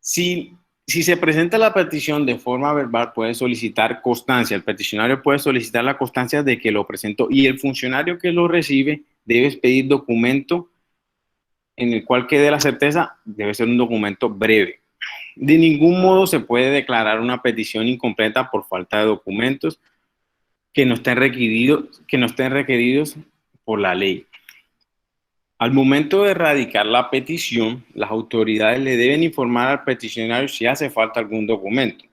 Si se presenta la petición de forma verbal, puede solicitar constancia. El peticionario puede solicitar la constancia de que lo presentó y el funcionario que lo recibe debe pedir documento en el cual quede la certeza, debe ser un documento breve. De ningún modo se puede declarar una petición incompleta por falta de documentos que no estén requeridos por la ley. Al momento de radicar la petición, las autoridades le deben informar al peticionario si hace falta algún documento.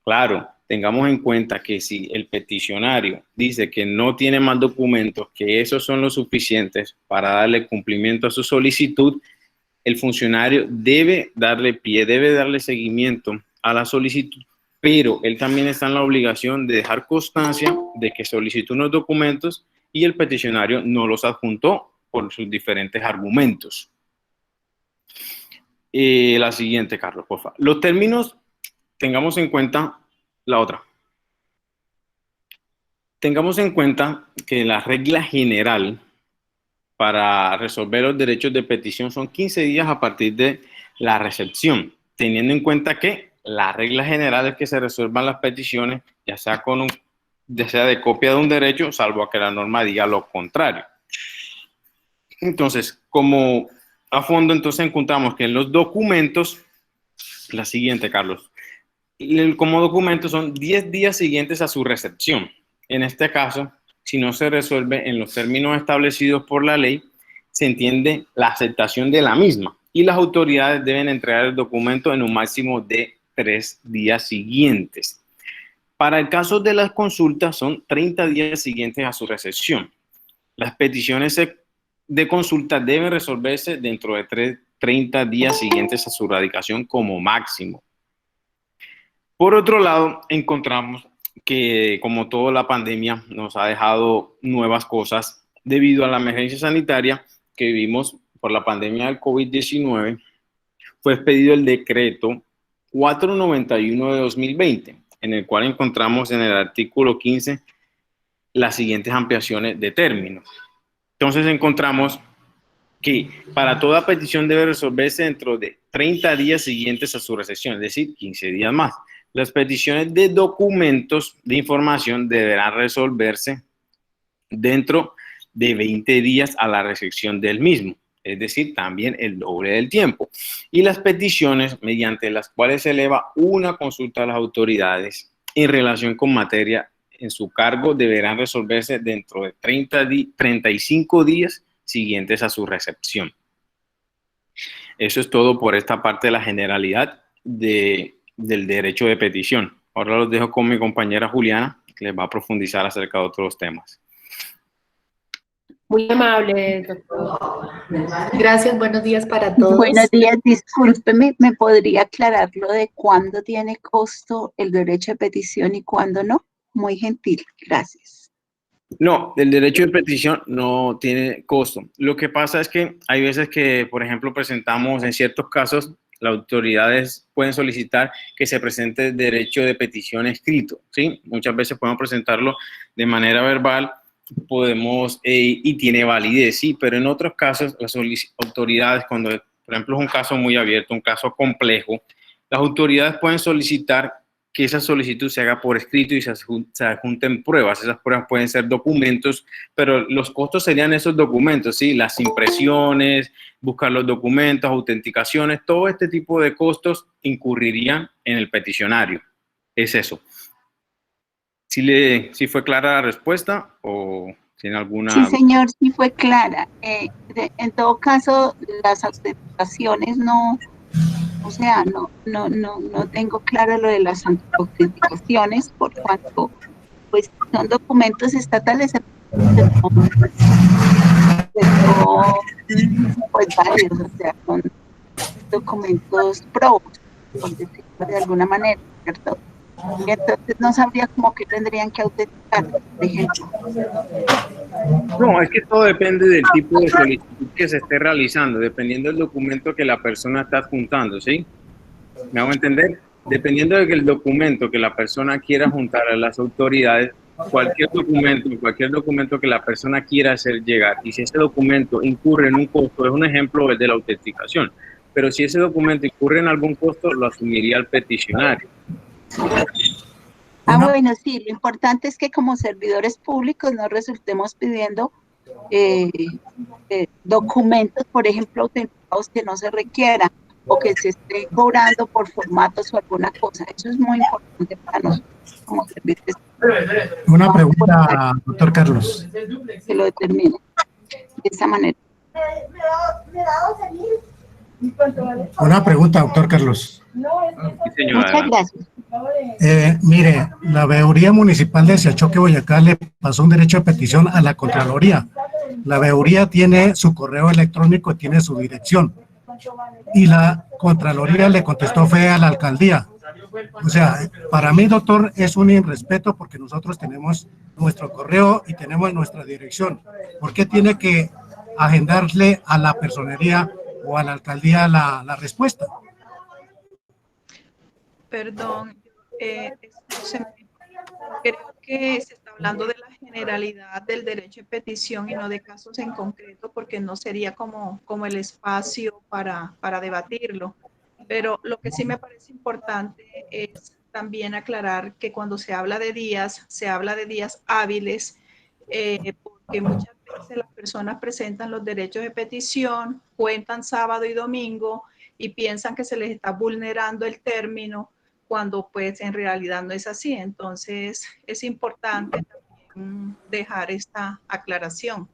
Claro, tengamos en cuenta que si el peticionario dice que no tiene más documentos, que esos son los suficientes para darle cumplimiento a su solicitud, el funcionario debe darle seguimiento a la solicitud, pero él también está en la obligación de dejar constancia de que solicitó unos documentos y el peticionario no los adjuntó por sus diferentes argumentos. La siguiente, Carlos, por favor. Los términos, tengamos en cuenta la otra. Tengamos en cuenta que la regla general para resolver los derechos de petición son 15 días a partir de la recepción, teniendo en cuenta que la regla general es que se resuelvan las peticiones, ya sea de copia de un derecho, salvo a que la norma diga lo contrario. Entonces, como a fondo, entonces encontramos que en los documentos, la siguiente, Carlos, como documentos son 10 días siguientes a su recepción. En este caso, si no se resuelve en los términos establecidos por la ley, se entiende la aceptación de la misma y las autoridades deben entregar el documento en un máximo de 3 días siguientes. Para el caso de las consultas, son 30 días siguientes a su recepción. Las peticiones de consulta deben resolverse dentro de 30 días siguientes a su radicación como máximo. Por otro lado, encontramos que como toda la pandemia nos ha dejado nuevas cosas debido a la emergencia sanitaria que vivimos por la pandemia del COVID-19, fue expedido el decreto 491 de 2020, en el cual encontramos en el artículo 15 las siguientes ampliaciones de términos. Entonces encontramos que para toda petición debe resolverse dentro de 30 días siguientes a su recepción, es decir, 15 días más. Las peticiones de documentos de información deberán resolverse dentro de 20 días a la recepción del mismo, es decir, también el doble del tiempo. Y las peticiones mediante las cuales se eleva una consulta a las autoridades en relación con materia en su cargo deberán resolverse dentro de 35 días siguientes a su recepción. Eso es todo por esta parte de la generalidad del derecho de petición. Ahora los dejo con mi compañera Juliana, que les va a profundizar acerca de otros temas. Muy amable, doctor. Gracias, buenos días para todos. Buenos días, discúlpeme, ¿me podría aclarar lo de cuándo tiene costo el derecho de petición y cuándo no? Muy gentil, gracias. No, el derecho de petición no tiene costo. Lo que pasa es que hay veces que, por ejemplo, presentamos, en ciertos casos, las autoridades pueden solicitar que se presente el derecho de petición escrito, ¿sí? Muchas veces podemos presentarlo de manera verbal, podemos, y tiene validez, sí, pero en otros casos, las autoridades, cuando, por ejemplo, es un caso muy abierto, un caso complejo, las autoridades pueden solicitar que esa solicitud se haga por escrito y se adjunten pruebas. Esas pruebas pueden ser documentos, pero los costos serían esos documentos, ¿sí? Las impresiones, buscar los documentos, autenticaciones, todo este tipo de costos incurrirían en el peticionario. Es eso. ¿Sí fue clara la respuesta o tiene alguna...? Sí, señor, sí fue clara. En todo caso, las autenticaciones no... O sea, no tengo claro lo de las autenticaciones, por cuanto pues son documentos estatales, pues válidos, o sea, son documentos probos, por decirlo de alguna manera, ¿cierto? Y entonces no sabría cómo que tendrían que autenticar, por ejemplo. No, es que todo depende del tipo de solicitud que se esté realizando, dependiendo del documento que la persona está adjuntando, ¿sí? ¿Me hago entender? Dependiendo del documento que la persona quiera juntar a las autoridades, cualquier documento que la persona quiera hacer llegar, y si ese documento incurre en un costo, es un ejemplo de la autenticación, pero si ese documento incurre en algún costo, lo asumiría el peticionario. Bueno, sí, lo importante es que como servidores públicos no resultemos pidiendo documentos, por ejemplo, autenticados que no se requieran o que se esté cobrando por formatos o alguna cosa. Eso es muy importante para nosotros como servidores. Una pregunta, doctor Carlos. Que lo determine de esa manera. Una pregunta, doctor Carlos. Muchas gracias. Mire, la Veeduría Municipal de Siachoque, Boyacá, le pasó un derecho de petición a la Contraloría. La Veeduría tiene su correo electrónico, tiene su dirección. Y la Contraloría le contestó fue a la alcaldía. O sea, para mí, doctor, es un irrespeto porque nosotros tenemos nuestro correo y tenemos nuestra dirección. ¿Por qué tiene que agendarle a la personería o a la alcaldía la respuesta? Perdón, creo que se está hablando de la generalidad del derecho de petición y no de casos en concreto, porque no sería como el espacio para debatirlo. Pero lo que sí me parece importante es también aclarar que cuando se habla de días, se habla de días hábiles, porque muchas veces las personas presentan los derechos de petición, cuentan sábado y domingo y piensan que se les está vulnerando el término, cuando pues en realidad no es así. Entonces es importante también dejar esta aclaración.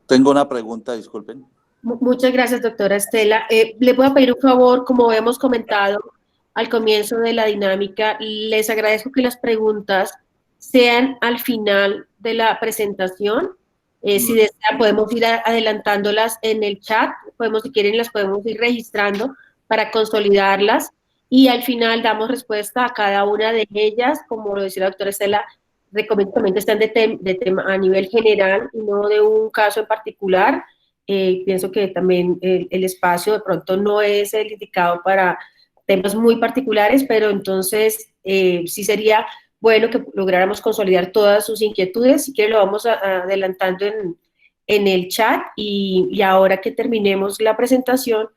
Tengo una pregunta, disculpen. Muchas gracias, doctora Estela. Le voy a pedir un favor, como hemos comentado al comienzo de la dinámica, les agradezco que las preguntas sean al final de la presentación. Si desean, podemos ir adelantándolas en el chat, si quieren las podemos ir registrando para consolidarlas y al final damos respuesta a cada una de ellas, como lo decía la doctora Estela, recomiendo también que estén de tema a nivel general y no de un caso en particular. Pienso que también el espacio de pronto no es el indicado para temas muy particulares, pero entonces sí sería bueno que lográramos consolidar todas sus inquietudes. Si quiere lo vamos adelantando en el chat y ahora que terminemos la presentación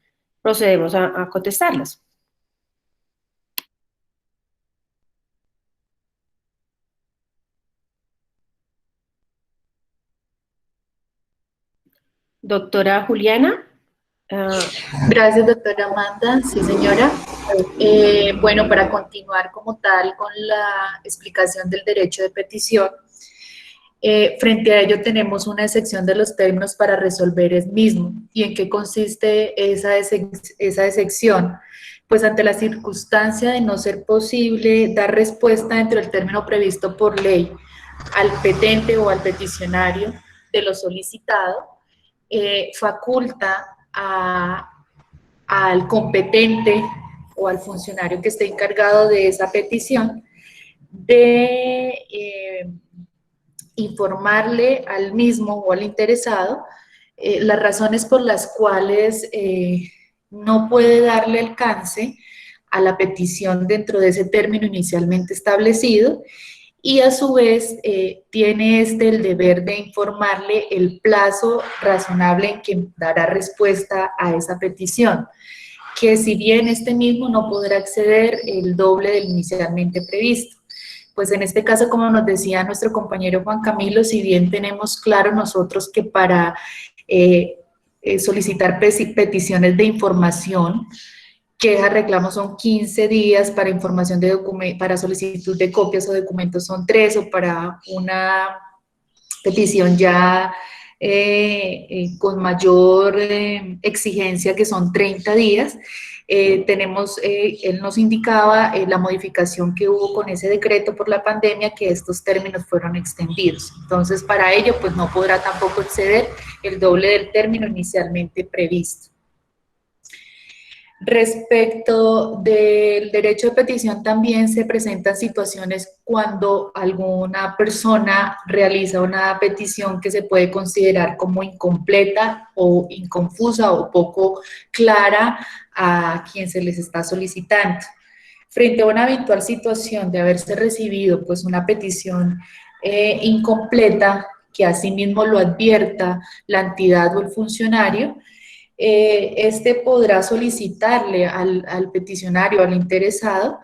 procedemos a contestarlas. Doctora Juliana. Gracias, doctora Amanda. Sí, señora. Bueno, para continuar como tal con la explicación del derecho de petición, frente a ello tenemos una excepción de los términos para resolver el mismo. ¿Y en qué consiste esa excepción? Pues ante la circunstancia de no ser posible dar respuesta dentro del término previsto por ley al petente o al peticionario de lo solicitado, faculta al competente o al funcionario que esté encargado de esa petición de informarle al mismo o al interesado las razones por las cuales no puede darle alcance a la petición dentro de ese término inicialmente establecido, y a su vez tiene el deber de informarle el plazo razonable en que dará respuesta a esa petición, que si bien mismo no podrá exceder el doble del inicialmente previsto. Pues en este caso, como nos decía nuestro compañero Juan Camilo, si bien tenemos claro nosotros que para solicitar peticiones de información, quejas, reclamos son 15 días, para información de para solicitud de copias o documentos son 3, o para una petición ya con mayor exigencia, que son 30 días, él nos indicaba la modificación que hubo con ese decreto por la pandemia, que estos términos fueron extendidos. Entonces, para ello, pues no podrá tampoco exceder el doble del término inicialmente previsto. Respecto del derecho de petición, también se presentan situaciones cuando alguna persona realiza una petición que se puede considerar como incompleta o inconfusa o poco clara a quien se les está solicitando. Frente a una eventual situación de haberse recibido pues una petición incompleta, que asimismo lo advierta la entidad o el funcionario, podrá solicitarle al peticionario, al interesado,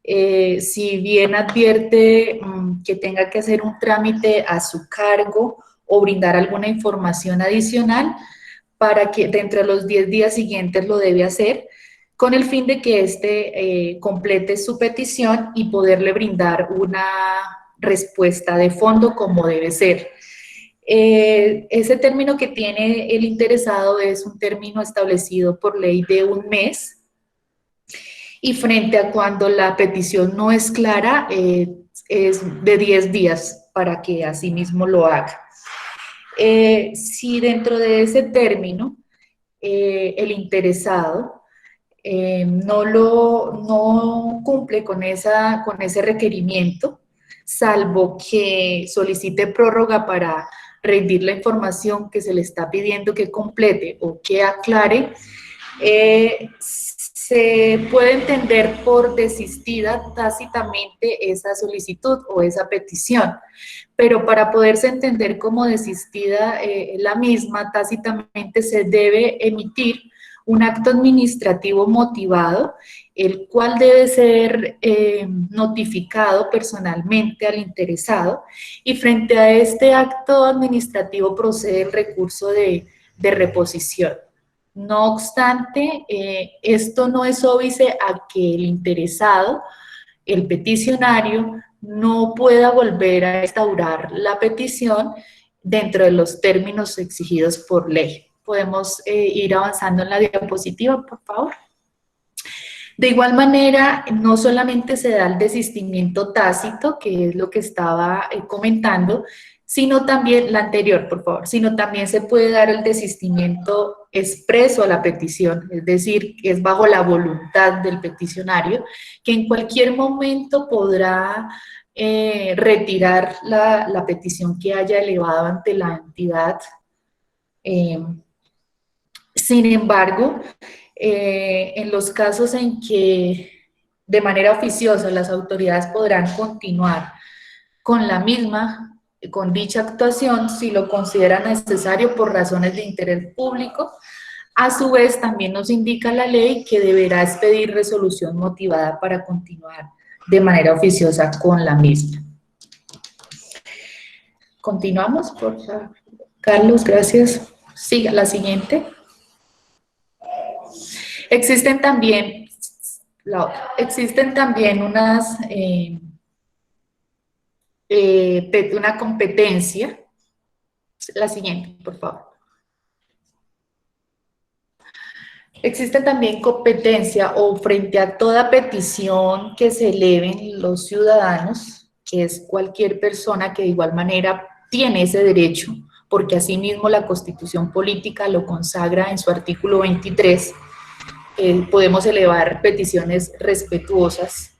si bien advierte que tenga que hacer un trámite a su cargo o brindar alguna información adicional, para que dentro de los 10 días siguientes lo debe hacer, con el fin de que complete su petición y poderle brindar una respuesta de fondo como debe ser. Ese término que tiene el interesado es un término establecido por ley de 1 mes, y frente a cuando la petición no es clara, es de 10 días para que así mismo lo haga. Si dentro de ese término el interesado no cumple con ese requerimiento, salvo que solicite prórroga para rendir la información que se le está pidiendo que complete o que aclare, se puede entender por desistida tácitamente esa solicitud o esa petición, pero para poderse entender como desistida la misma, tácitamente se debe emitir un acto administrativo motivado, el cual debe ser notificado personalmente al interesado, y frente a este acto administrativo procede el recurso de reposición. No obstante, esto no es óbice a que el interesado, el peticionario, no pueda volver a instaurar la petición dentro de los términos exigidos por ley. Podemos ir avanzando en la diapositiva, por favor. De igual manera, no solamente se da el desistimiento tácito, que es lo que estaba comentando, sino también, la anterior, por favor, sino también se puede dar el desistimiento expreso a la petición, es decir, que es bajo la voluntad del peticionario, que en cualquier momento podrá retirar la petición que haya elevado ante la entidad. Sin embargo, En los casos en que de manera oficiosa las autoridades podrán continuar con la misma, con dicha actuación, si lo consideran necesario por razones de interés público. A su vez, también nos indica la ley que deberá expedir resolución motivada para continuar de manera oficiosa con la misma. Continuamos, por favor. Carlos, gracias. Siga la siguiente. Existen también una competencia. La siguiente, por favor. Existe también competencia o frente a toda petición que se eleven los ciudadanos, que es cualquier persona que de igual manera tiene ese derecho, porque asimismo la Constitución Política lo consagra en su artículo 23, podemos elevar peticiones respetuosas.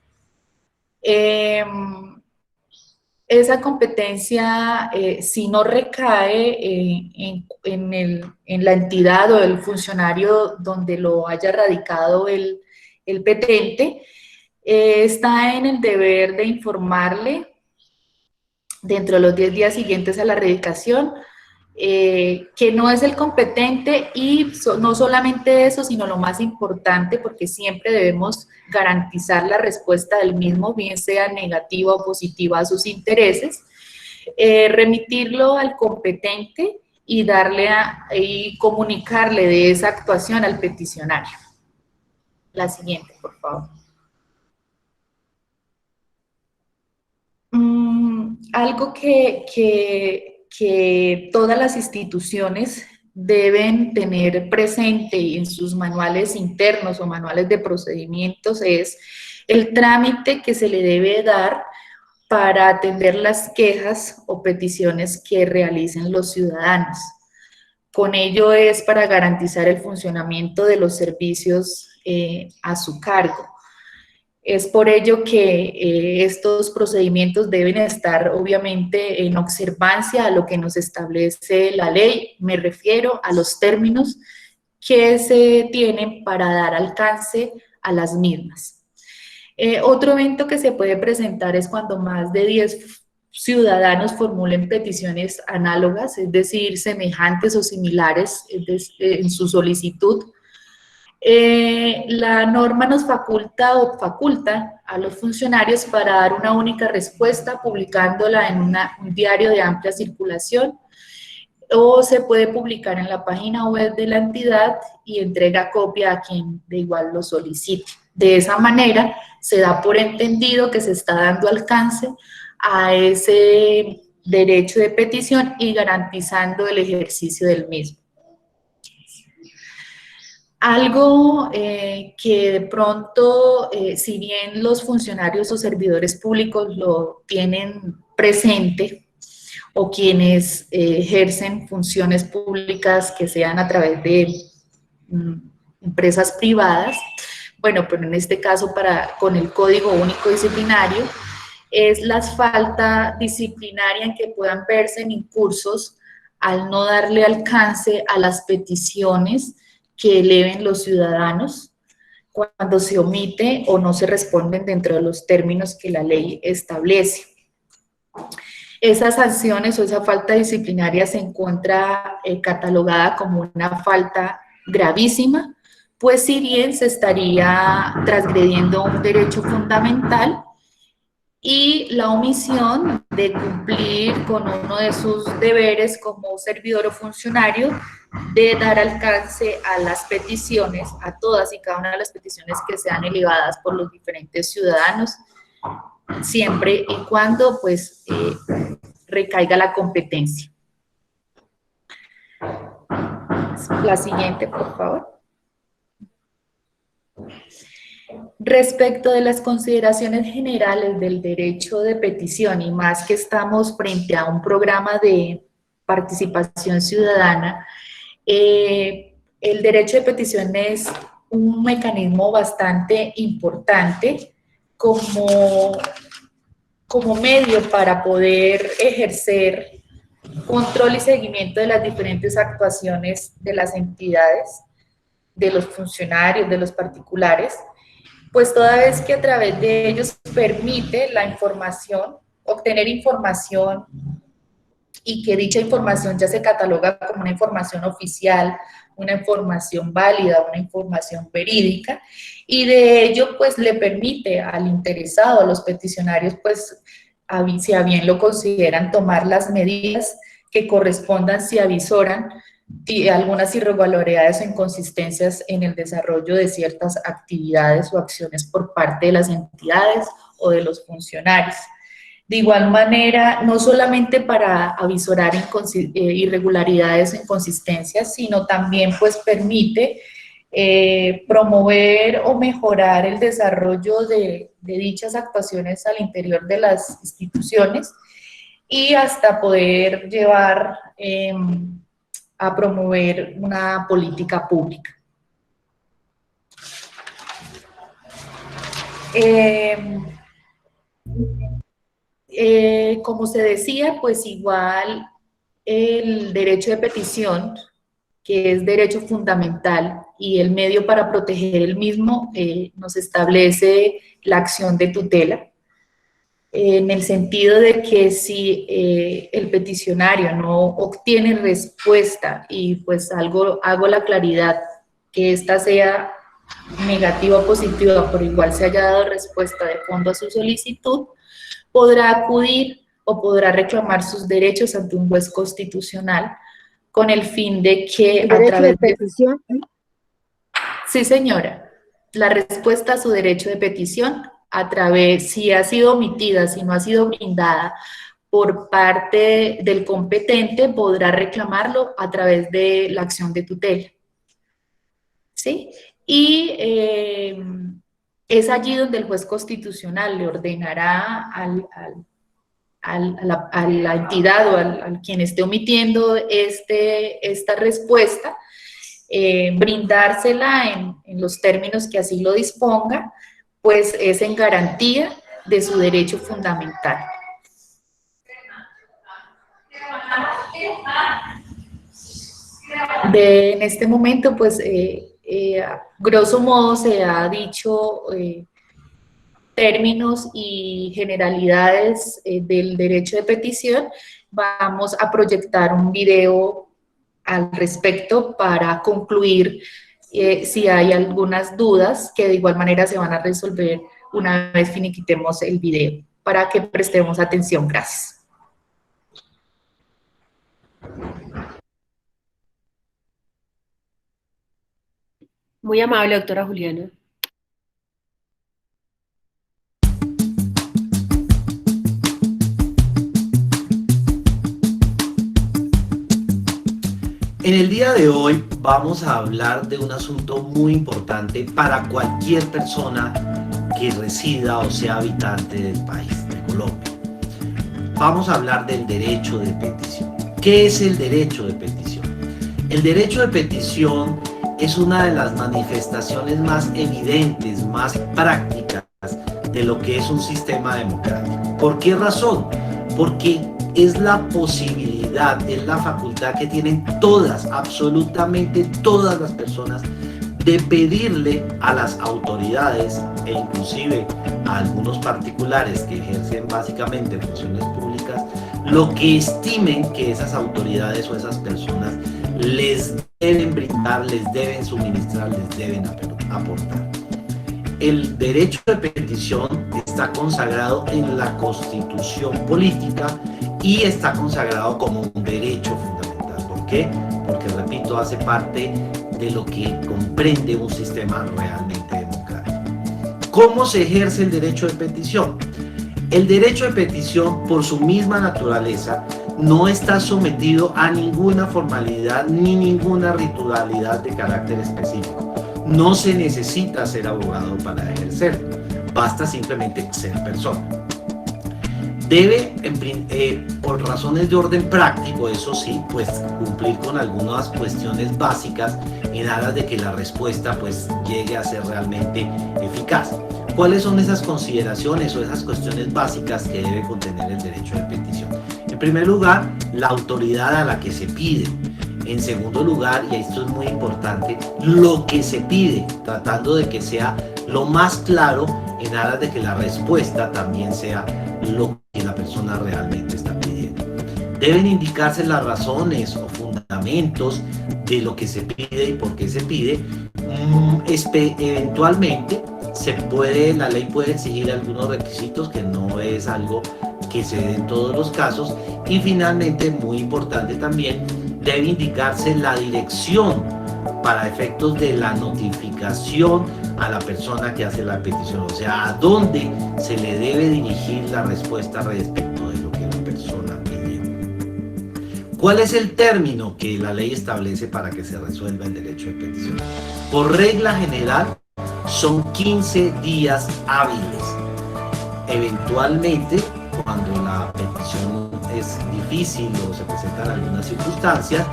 Esa competencia, si no recae en la entidad o el funcionario donde lo haya radicado el petente, está en el deber de informarle dentro de los 10 días siguientes a la radicación que no es el competente, y no solamente eso, sino lo más importante, porque siempre debemos garantizar la respuesta del mismo, bien sea negativa o positiva a sus intereses, remitirlo al competente y y comunicarle de esa actuación al peticionario. La siguiente, por favor. Algo que todas las instituciones deben tener presente en sus manuales internos o manuales de procedimientos es el trámite que se le debe dar para atender las quejas o peticiones que realicen los ciudadanos. Con ello es para garantizar el funcionamiento de los servicios a su cargo. Es por ello que estos procedimientos deben estar obviamente en observancia a lo que nos establece la ley. Me refiero a los términos que se tienen para dar alcance a las mismas. Otro evento que se puede presentar es cuando más de 10 ciudadanos formulen peticiones análogas, es decir, semejantes o similares en su solicitud. La norma nos faculta a los funcionarios para dar una única respuesta publicándola en un diario de amplia circulación, o se puede publicar en la página web de la entidad y entrega copia a quien de igual lo solicite. De esa manera se da por entendido que se está dando alcance a ese derecho de petición y garantizando el ejercicio del mismo. Algo que de pronto, si bien los funcionarios o servidores públicos lo tienen presente, o quienes ejercen funciones públicas que sean a través de empresas privadas, bueno, pero en este caso con el Código Único Disciplinario, es la falta disciplinaria en que puedan verse incursos al no darle alcance a las peticiones que eleven los ciudadanos cuando se omite o no se responden dentro de los términos que la ley establece. Esas sanciones o esa falta disciplinaria se encuentra catalogada como una falta gravísima, pues si bien se estaría transgrediendo un derecho fundamental, y la omisión de cumplir con uno de sus deberes como servidor o funcionario de dar alcance a las peticiones, a todas y cada una de las peticiones que sean elevadas por los diferentes ciudadanos, siempre y cuando pues recaiga la competencia. La siguiente, por favor. Respecto de las consideraciones generales del derecho de petición, y más que estamos frente a un programa de participación ciudadana, el derecho de petición es un mecanismo bastante importante como medio para poder ejercer control y seguimiento de las diferentes actuaciones de las entidades. de los funcionarios, de los particulares, pues toda vez que a través de ellos permite la información, obtener información y que dicha información ya se cataloga como una información oficial, una información válida, una información verídica, y de ello pues le permite al interesado, a los peticionarios, pues si a bien lo consideran, tomar las medidas que correspondan si avisoran algunas irregularidades o inconsistencias en el desarrollo de ciertas actividades o acciones por parte de las entidades o de los funcionarios. De igual manera, no solamente para avisorar irregularidades o inconsistencias, sino también pues permite promover o mejorar el desarrollo de dichas actuaciones al interior de las instituciones y hasta poder llevar a promover una política pública. Como se decía, pues igual el derecho de petición, que es derecho fundamental, y el medio para proteger el mismo nos establece la acción de tutela, en el sentido de que si el peticionario no obtiene respuesta y pues hago la claridad que ésta sea negativa o positiva, pero igual se haya dado respuesta de fondo a su solicitud, podrá acudir o podrá reclamar sus derechos ante un juez constitucional con el fin de que a través de petición. Sí, señora. La respuesta a su derecho de petición a través, si ha sido omitida, si no ha sido brindada por parte del competente, podrá reclamarlo a través de la acción de tutela. ¿Sí? Y es allí donde el juez constitucional le ordenará a la entidad o al quien esté omitiendo esta respuesta, brindársela en los términos que así lo disponga, pues es en garantía de su derecho fundamental. En este momento, pues, grosso modo se ha dicho términos y generalidades del derecho de petición. Vamos a proyectar un video al respecto para concluir si hay algunas dudas que de igual manera se van a resolver una vez finiquitemos el video, para que prestemos atención. Gracias. Muy amable, doctora Juliana. En el día de hoy vamos a hablar de un asunto muy importante para cualquier persona que resida o sea habitante del país, de Colombia. Vamos a hablar del derecho de petición. ¿Qué es el derecho de petición? El derecho de petición es una de las manifestaciones más evidentes, más prácticas de lo que es un sistema democrático. ¿Por qué razón? Porque es la posibilidad, es la facultad que tienen todas, absolutamente todas las personas, de pedirle a las autoridades e inclusive a algunos particulares que ejercen básicamente funciones públicas, lo que estimen que esas autoridades o esas personas les deben brindar, les deben suministrar, les deben aportar. El derecho de petición está consagrado en la Constitución política y está consagrado como un derecho fundamental. ¿Por qué? Porque, repito, hace parte de lo que comprende un sistema realmente democrático. ¿Cómo se ejerce el derecho de petición? El derecho de petición, por su misma naturaleza, no está sometido a ninguna formalidad ni ninguna ritualidad de carácter específico. No se necesita ser abogado para ejercerlo, basta simplemente ser persona. Debe, por razones de orden práctico, eso sí, pues cumplir con algunas cuestiones básicas en aras de que la respuesta pues llegue a ser realmente eficaz. ¿Cuáles son esas consideraciones o esas cuestiones básicas que debe contener el derecho de petición? En primer lugar, la autoridad a la que se pide. En segundo lugar, y esto es muy importante, lo que se pide, tratando de que sea lo más claro en aras de que la respuesta también sea lo que la persona realmente está pidiendo. Deben indicarse las razones o fundamentos de lo que se pide y por qué se pide. Eventualmente la ley puede exigir algunos requisitos, que no es algo que se dé en todos los casos. Y finalmente, muy importante también, debe indicarse la dirección para efectos de la notificación a la persona que hace la petición, o sea, a dónde se le debe dirigir la respuesta respecto de lo que la persona pidió. ¿Cuál es el término que la ley establece para que se resuelva el derecho de petición? Por regla general, son 15 días hábiles. Eventualmente, cuando la petición es difícil o se presentan algunas circunstancias,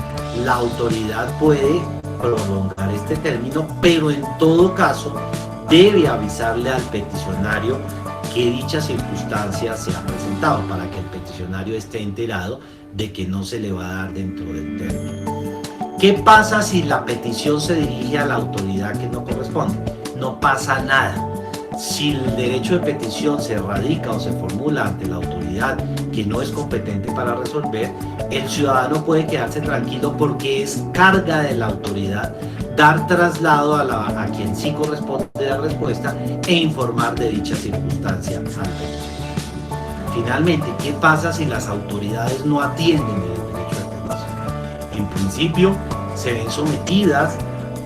la autoridad puede prolongar este término, pero en todo caso debe avisarle al peticionario que dicha circunstancia se ha presentado, para que el peticionario esté enterado de que no se le va a dar dentro del término. ¿Qué pasa si la petición se dirige a la autoridad que no corresponde? No pasa nada. Si el derecho de petición se radica o se formula ante la autoridad que no es competente para resolver, el ciudadano puede quedarse tranquilo, porque es carga de la autoridad dar traslado a quien sí corresponde la respuesta e informar de dicha circunstancia al peticionario. Finalmente, ¿qué pasa si las autoridades no atienden el derecho de petición? En principio, se ven sometidas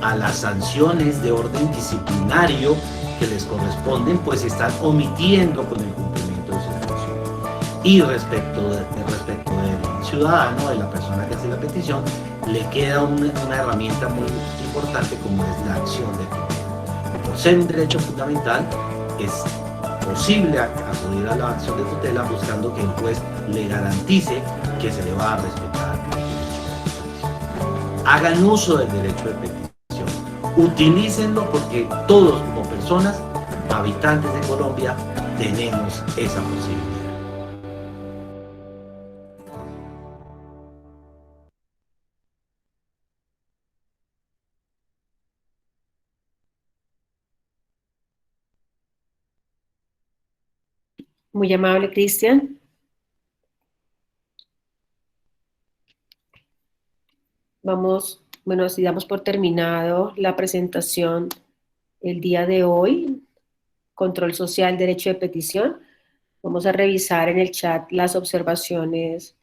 a las sanciones de orden disciplinario que les corresponden, pues están omitiendo con el cumplimiento de su función. Y respecto del ciudadano, de la persona que hace la petición, le queda una herramienta muy importante, como es la acción de tutela. Por ser un derecho fundamental, es posible acudir a la acción de tutela buscando que el juez le garantice que se le va a respetar el derecho. Hagan uso del derecho de petición. Utilícenlo, porque todos, como personas, habitantes de Colombia, tenemos esa posibilidad. Muy amable, Cristian. Así damos por terminado la presentación el día de hoy. Control social, derecho de petición. Vamos a revisar en el chat las observaciones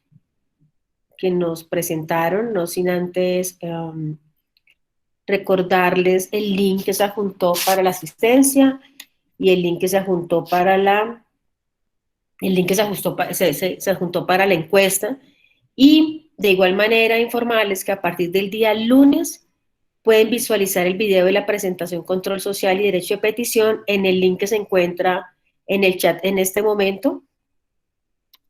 que nos presentaron, no sin antes recordarles el link que se adjuntó para la asistencia y el link que se adjuntó para la se adjuntó para la encuesta. Y de igual manera informarles que a partir del día lunes pueden visualizar el video de la presentación Control Social y Derecho de Petición en el link que se encuentra en el chat en este momento.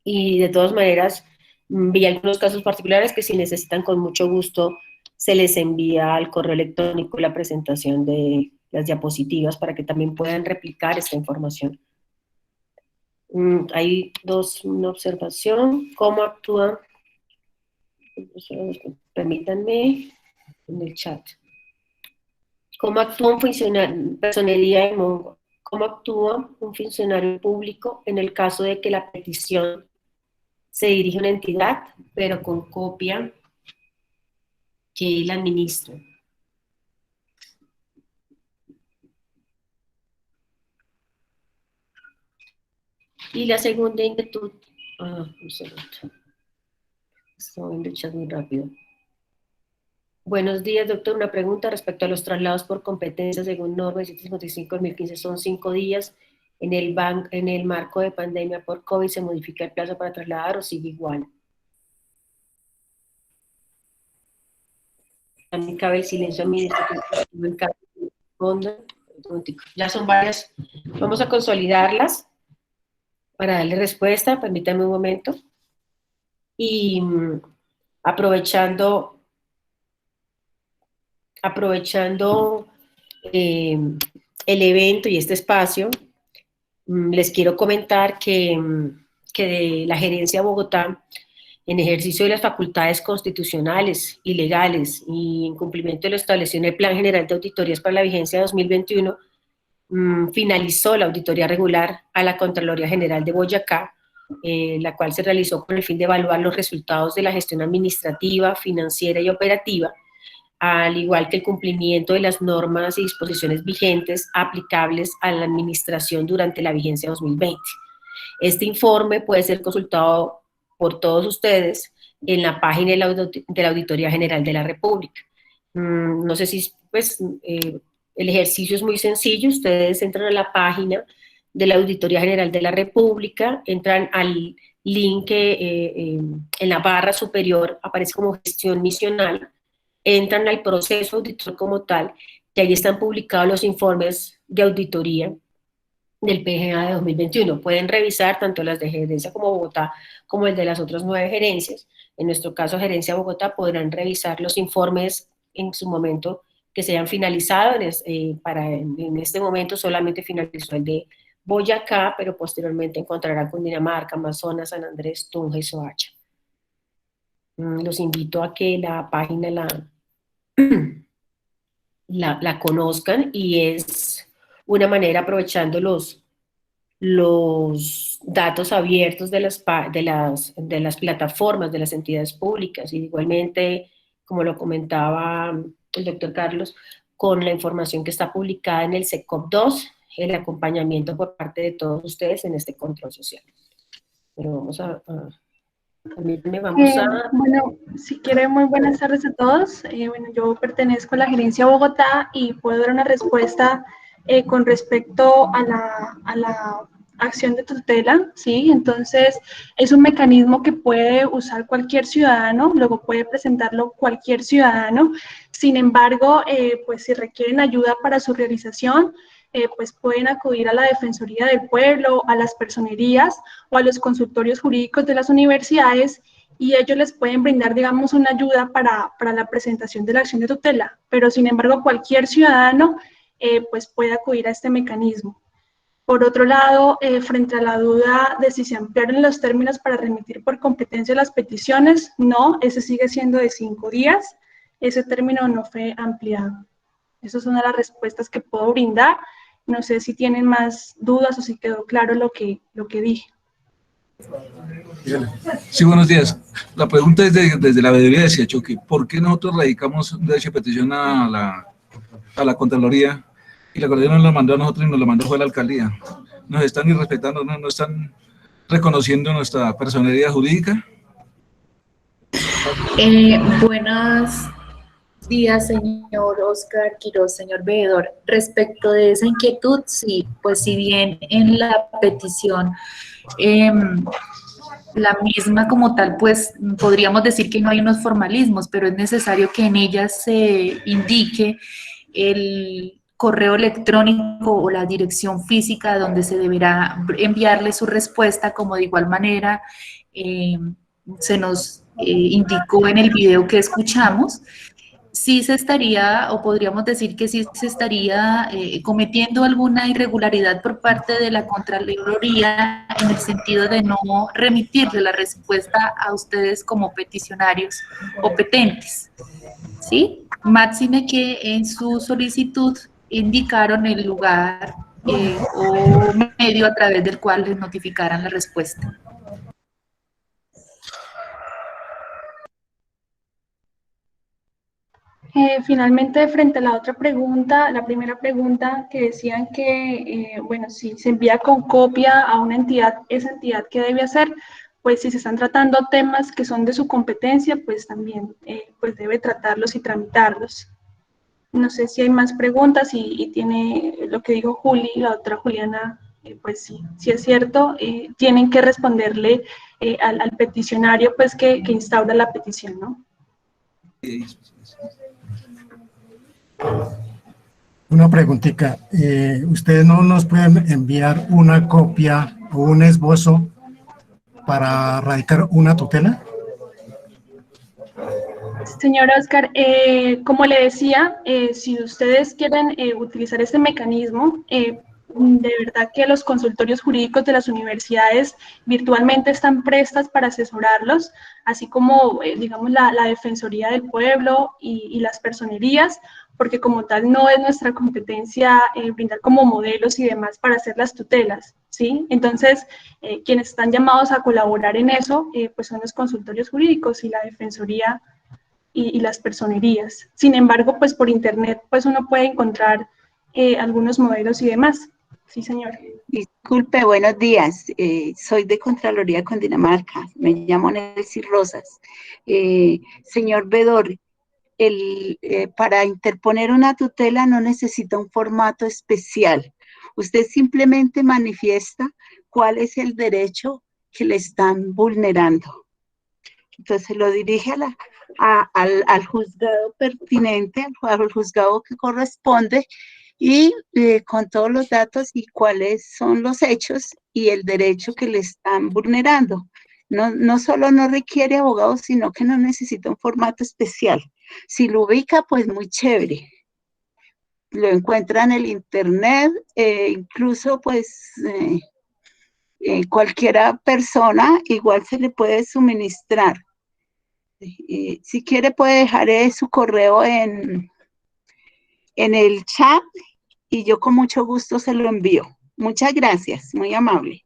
Y de todas maneras, vi algunos casos particulares que, si necesitan, con mucho gusto se les envía al correo electrónico la presentación de las diapositivas para que también puedan replicar esta información. Hay una observación. ¿Cómo actúa? Permítanme, en el chat. ¿Cómo actúa personería de Mongo? ¿Cómo actúa un funcionario público en el caso de que la petición se dirige a una entidad, pero con copia que él administra? Y la segunda inquietud, un segundo, estoy viendo el chat muy rápido. Buenos días, doctor. Una pregunta respecto a los traslados por competencia. Según norma 755-2015, son 5 días. En el marco de pandemia por COVID, ¿se modifica el plazo para trasladar o sigue igual? También cabe el silencio a mí. Ya son varias. Vamos a consolidarlas para darle respuesta. Permítanme un momento. Y aprovechando el evento y este espacio, les quiero comentar que de la Gerencia de Bogotá en ejercicio de las facultades constitucionales y legales y en cumplimiento de lo establecido en el Plan General de Auditorías para la vigencia 2021, finalizó la auditoría regular a la Contraloría General de Boyacá, la cual se realizó con el fin de evaluar los resultados de la gestión administrativa, financiera y operativa, al igual que el cumplimiento de las normas y disposiciones vigentes aplicables a la administración durante la vigencia 2020. Este informe puede ser consultado por todos ustedes en la página de la Auditoría General de la República. No sé si, pues, el ejercicio es muy sencillo. Ustedes entran a la página de la Auditoría General de la República, entran al link que en la barra superior aparece como gestión misional, entran al proceso auditor como tal, y ahí están publicados los informes de auditoría del PGA de 2021. Pueden revisar tanto las de Gerencia como Bogotá, como el de las otras 9 gerencias. En nuestro caso, Gerencia Bogotá, podrán revisar los informes en su momento que se hayan finalizado. En este momento solamente finalizó el de Boyacá, pero posteriormente encontrarán Cundinamarca, Amazonas, San Andrés, Tunja y Soacha. Los invito a que la página la conozcan, y es una manera, aprovechando los datos abiertos de las plataformas de las entidades públicas, y igualmente, como lo comentaba el doctor Carlos, con la información que está publicada en el SECOP2, el acompañamiento por parte de todos ustedes en este control social. Pero vamos a bueno, si quieren, muy buenas tardes a todos. Bueno, yo pertenezco a la Gerencia Bogotá y puedo dar una respuesta con respecto a la acción de tutela, ¿sí? Entonces, es un mecanismo que puede usar cualquier ciudadano, luego puede presentarlo cualquier ciudadano. Sin embargo, pues si requieren ayuda para su realización, pues pueden acudir a la Defensoría del Pueblo, a las personerías o a los consultorios jurídicos de las universidades, y ellos les pueden brindar, digamos, una ayuda para la presentación de la acción de tutela. Pero, sin embargo, cualquier ciudadano pues puede acudir a este mecanismo. Por otro lado, frente a la duda de si se ampliaron los términos para remitir por competencia las peticiones, no, ese sigue siendo de 5 días, ese término no fue ampliado. Esas son las respuestas que puedo brindar. No sé si tienen más dudas o si quedó claro lo que dije. Sí, buenos días. La pregunta es desde la veeduría de Siachoque. ¿Por qué nosotros radicamos un derecho de petición a la Contraloría y la Contraloría nos lo mandó a nosotros y nos lo mandó fue a la alcaldía? ¿Nos están irrespetando, no están reconociendo nuestra personalidad jurídica? Buenos días, señor Oscar Quiroz, señor veedor. Respecto de esa inquietud, sí, pues si bien en la petición la misma como tal, pues podríamos decir que no hay unos formalismos, pero es necesario que en ella se indique el correo electrónico o la dirección física donde se deberá enviarle su respuesta, como de igual manera se nos indicó en el video que escuchamos. Sí se estaría, o podríamos decir que sí se estaría cometiendo alguna irregularidad por parte de la Contraloría en el sentido de no remitirle la respuesta a ustedes como peticionarios o petentes, ¿sí? Máxime que en su solicitud indicaron el lugar o medio a través del cual les notificaran la respuesta. Finalmente, frente a la otra pregunta, la primera pregunta que decían que, bueno, si se envía con copia a una entidad, esa entidad, ¿qué debe hacer? Pues si se están tratando temas que son de su competencia, pues también pues debe tratarlos y tramitarlos. No sé si hay más preguntas y tiene lo que dijo Juli, la otra Juliana, pues sí es cierto, tienen que responderle al peticionario pues que instaura la petición, ¿no? Una preguntita, ¿ustedes no nos pueden enviar una copia o un esbozo para radicar una tutela? Señor Oscar, como le decía, si ustedes quieren utilizar este mecanismo, de verdad que los consultorios jurídicos de las universidades virtualmente están prestas para asesorarlos, así como, digamos, la Defensoría del Pueblo y las personerías, porque como tal no es nuestra competencia brindar como modelos y demás para hacer las tutelas, ¿sí? Entonces, quienes están llamados a colaborar en eso, pues son los consultorios jurídicos y la Defensoría y las personerías. Sin embargo, pues por internet, pues uno puede encontrar algunos modelos y demás. Sí, señor. Disculpe, buenos días. Soy de Contraloría Cundinamarca. Me llamo Nelcy Rosas. Señor Vedor, para interponer una tutela no necesita un formato especial. Usted simplemente manifiesta cuál es el derecho que le están vulnerando. Entonces lo dirige al juzgado pertinente, al juzgado que corresponde, y con todos los datos y cuáles son los hechos y el derecho que le están vulnerando. No solo no requiere abogado, sino que no necesita un formato especial. Si lo ubica, pues muy chévere. Lo encuentra en el internet, incluso pues cualquiera persona igual se le puede suministrar. Si quiere puede dejar su correo en el chat y yo con mucho gusto se lo envío. Muchas gracias, muy amable.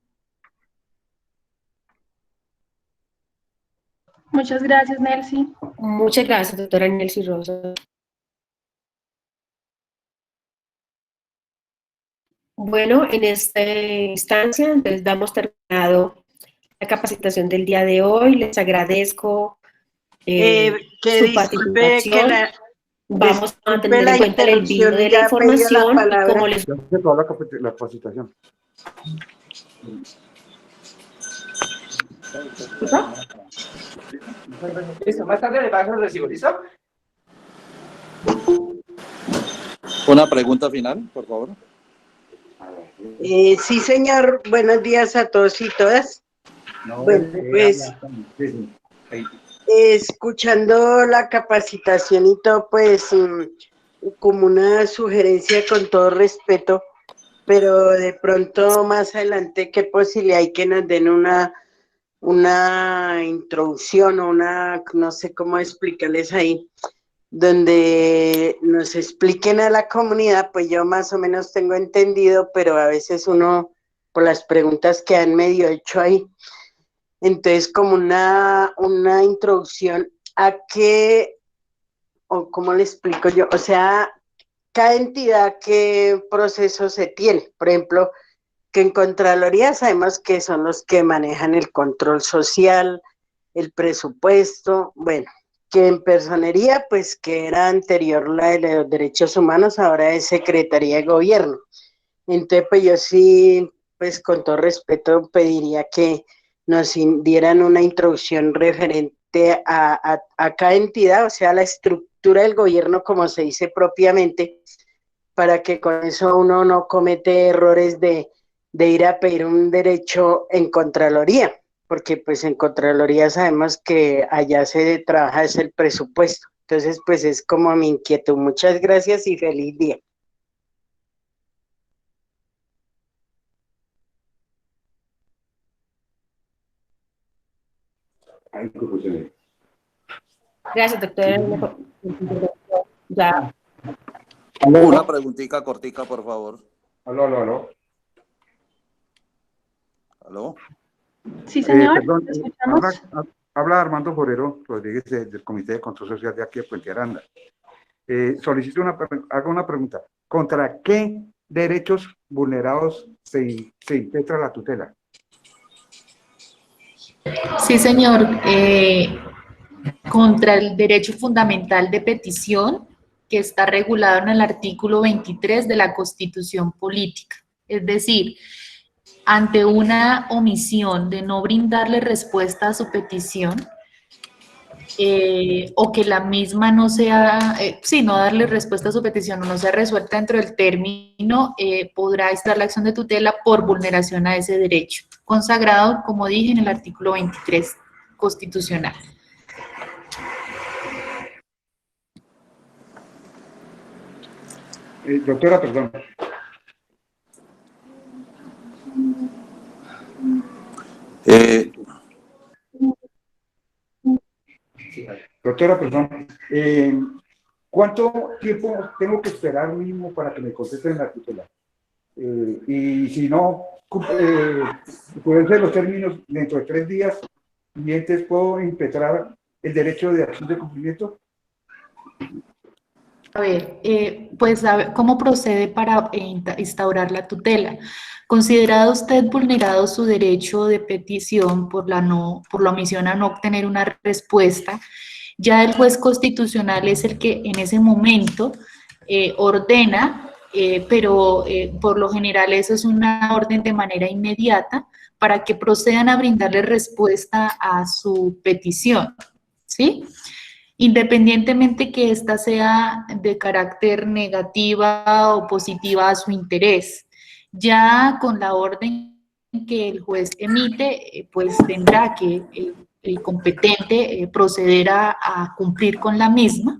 Muchas gracias, Nelcy. Muchas gracias, doctora Nelcy Rosa. Bueno, en esta instancia, entonces damos terminado la capacitación del día de hoy. Les agradezco su participación. Vamos a tener en cuenta el envío de la información y como les... La capacitación. Listo, más tarde le paso el recibo, ¿listo? Una pregunta final, por favor. Sí, señor. Buenos días a todos y todas. Bueno, pues escuchando la capacitación y todo, pues como una sugerencia con todo respeto, pero de pronto más adelante, ¿qué posibilidad hay que nos den una introducción o no sé cómo explicarles ahí, donde nos expliquen a la comunidad? Pues yo más o menos tengo entendido, pero a veces uno, por las preguntas que han medio hecho ahí, entonces como una introducción a qué, o cómo le explico yo, o sea, cada entidad, qué proceso se tiene. Por ejemplo, que en Contraloría sabemos que son los que manejan el control social, el presupuesto, bueno, que en Personería, pues que era anterior la de los derechos humanos, ahora es Secretaría de Gobierno. Entonces, pues yo sí, pues con todo respeto pediría que nos dieran una introducción referente a cada entidad, o sea, la estructura del gobierno, como se dice propiamente, para que con eso uno no comete errores de ir a pedir un derecho en Contraloría, porque pues en Contraloría sabemos que allá se trabaja es el presupuesto. Entonces, pues es como mi inquietud. Muchas gracias y feliz día. Gracias, doctora. Ya. Una preguntita cortica, por favor. Aló. ¿Aló? Sí, señor. Perdón, habla Armando Forero Rodríguez del Comité de Control Social de aquí de Puente Aranda. Solicito hago una pregunta. ¿Contra qué derechos vulnerados se impetra la tutela? Sí, señor. Contra el derecho fundamental de petición, que está regulado en el artículo 23 de la Constitución Política. Es decir, ante una omisión de no brindarle respuesta a su petición, o que la misma no sea, no darle respuesta a su petición o no sea resuelta dentro del término, podrá estar la acción de tutela por vulneración a ese derecho, consagrado, como dije, en el artículo 23 constitucional. Doctora, perdón. Doctora, perdón, ¿cuánto tiempo tengo que esperar mínimo para que me contesten la tutela? Y si no, pueden ser los términos dentro de 3 días, y entonces puedo impetrar el derecho de acción de cumplimiento. A ver, pues a ver, ¿cómo procede para instaurar la tutela? Considerado usted vulnerado su derecho de petición por la omisión a no obtener una respuesta, ya el juez constitucional es el que en ese momento ordena, pero por lo general eso es una orden de manera inmediata para que procedan a brindarle respuesta a su petición, ¿sí? Independientemente que ésta sea de carácter negativa o positiva a su interés. Ya con la orden que el juez emite, pues tendrá que el competente proceder a cumplir con la misma.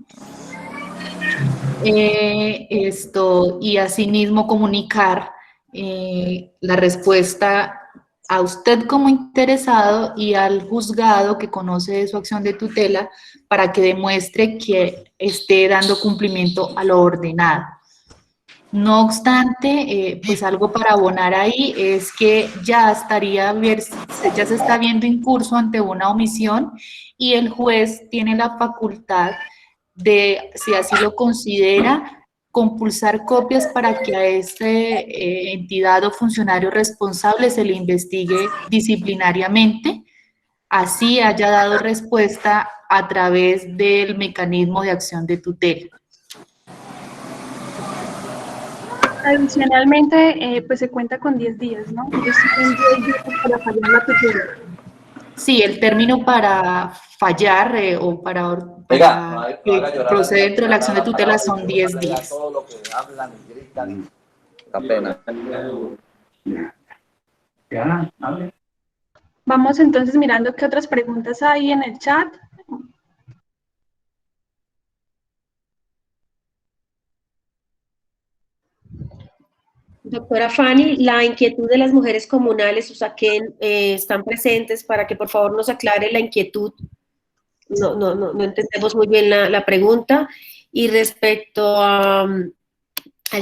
Y asimismo comunicar la respuesta a usted como interesado y al juzgado que conoce de su acción de tutela para que demuestre que esté dando cumplimiento a lo ordenado. No obstante, pues algo para abonar ahí es que ya se está viendo incurso ante una omisión y el juez tiene la facultad de, si así lo considera, compulsar copias para que a esta entidad o funcionario responsable se le investigue disciplinariamente, así haya dado respuesta a través del mecanismo de acción de tutela. Adicionalmente, pues se cuenta con 10 días, ¿no? Entonces, 10 días para fallar la tutela. Sí, el término para fallar o para que procede dentro de la acción de tutela son 10 días. Todo lo que hablan y gritan, da pena. Ya, hable. Vamos entonces mirando qué otras preguntas hay en el chat. Doctora Fanny, la inquietud de las mujeres comunales, Usaquén, están presentes para que por favor nos aclare la inquietud. No entendemos muy bien la pregunta. Y respecto al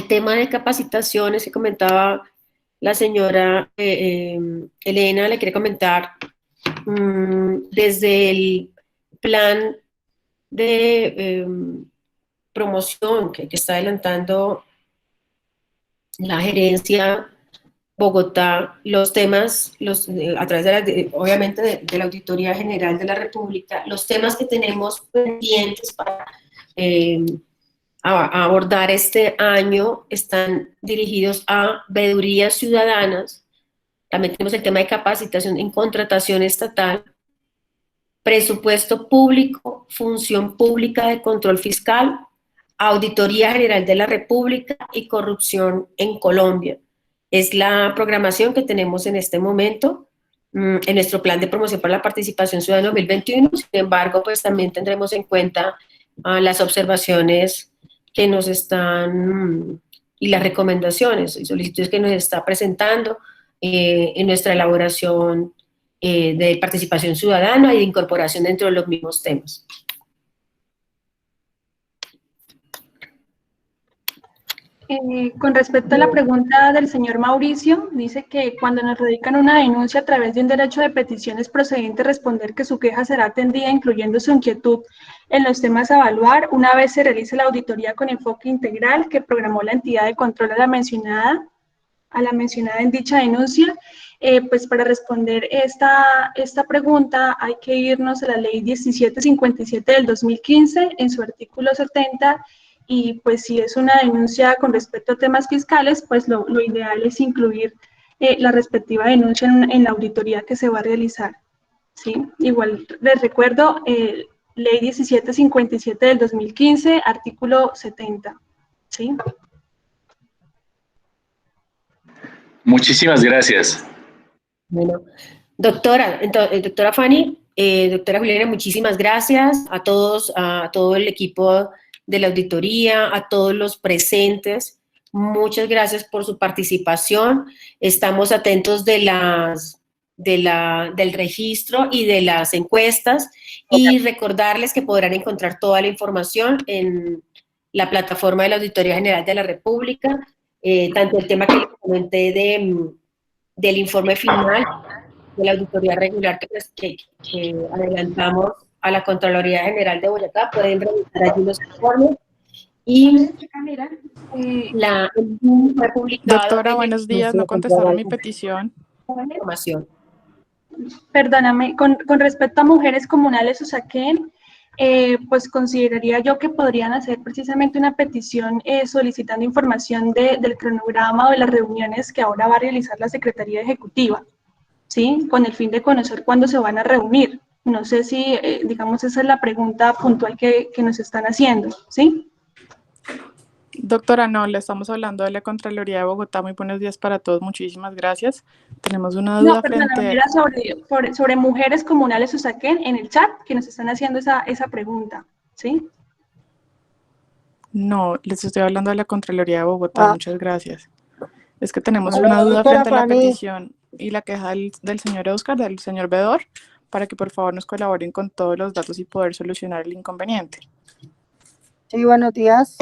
tema de capacitaciones que comentaba la señora Elena, le quiere comentar desde el plan de promoción que está adelantando la gerencia Bogotá, los temas, a través obviamente de la Auditoría General de la República, los temas que tenemos pendientes para abordar este año están dirigidos a veedurías ciudadanas. También tenemos el tema de capacitación en contratación estatal, presupuesto público, función pública de control fiscal, Auditoría General de la República y corrupción en Colombia. Es la programación que tenemos en este momento en nuestro plan de promoción para la participación ciudadana 2021. Sin embargo, pues también tendremos en cuenta las observaciones que nos están y las recomendaciones y solicitudes que nos está presentando en nuestra elaboración de participación ciudadana y de incorporación dentro de los mismos temas. Con respecto a la pregunta del señor Mauricio, dice que cuando nos radican una denuncia a través de un derecho de petición es procedente responder que su queja será atendida, incluyendo su inquietud en los temas a evaluar, una vez se realice la auditoría con enfoque integral que programó la entidad de control a la mencionada en dicha denuncia. Pues para responder esta pregunta hay que irnos a la ley 1757 del 2015 en su artículo 70. Y pues si es una denuncia con respecto a temas fiscales, pues lo ideal es incluir la respectiva denuncia en la auditoría que se va a realizar, ¿sí? Igual les recuerdo, ley 1757 del 2015, artículo 70, ¿sí? Muchísimas gracias. Bueno, doctora Fanny, doctora Juliana, muchísimas gracias a todos, a todo el equipo de la auditoría, a todos los presentes. Muchas gracias por su participación. Estamos atentos de las del registro y de las encuestas, y recordarles que podrán encontrar toda la información en la plataforma de la Auditoría General de la República, tanto el tema que les comenté del informe final de la auditoría regular que adelantamos a la Contraloría General de Boyacá, pueden revisar allí los informes. Y la fue publicado. Doctora, buenos días, no contestaron mi petición. Información. Perdóname, con respecto a mujeres comunales Usaquén, pues consideraría yo que podrían hacer precisamente una petición solicitando información del cronograma o de las reuniones que ahora va a realizar la Secretaría Ejecutiva, ¿sí? Con el fin de conocer cuándo se van a reunir. No sé si, digamos, esa es la pregunta puntual que nos están haciendo, ¿sí? Doctora, no, le estamos hablando de la Contraloría de Bogotá. Muy buenos días para todos, muchísimas gracias. Tenemos una duda frente... era sobre mujeres comunales Usaquén en el chat, que nos están haciendo esa pregunta, ¿sí? No, les estoy hablando de la Contraloría de Bogotá, muchas gracias. Es que tenemos una duda frente a la petición y la queja del señor Oscar, del señor Vedor, para que por favor nos colaboren con todos los datos y poder solucionar el inconveniente. Sí, buenos días.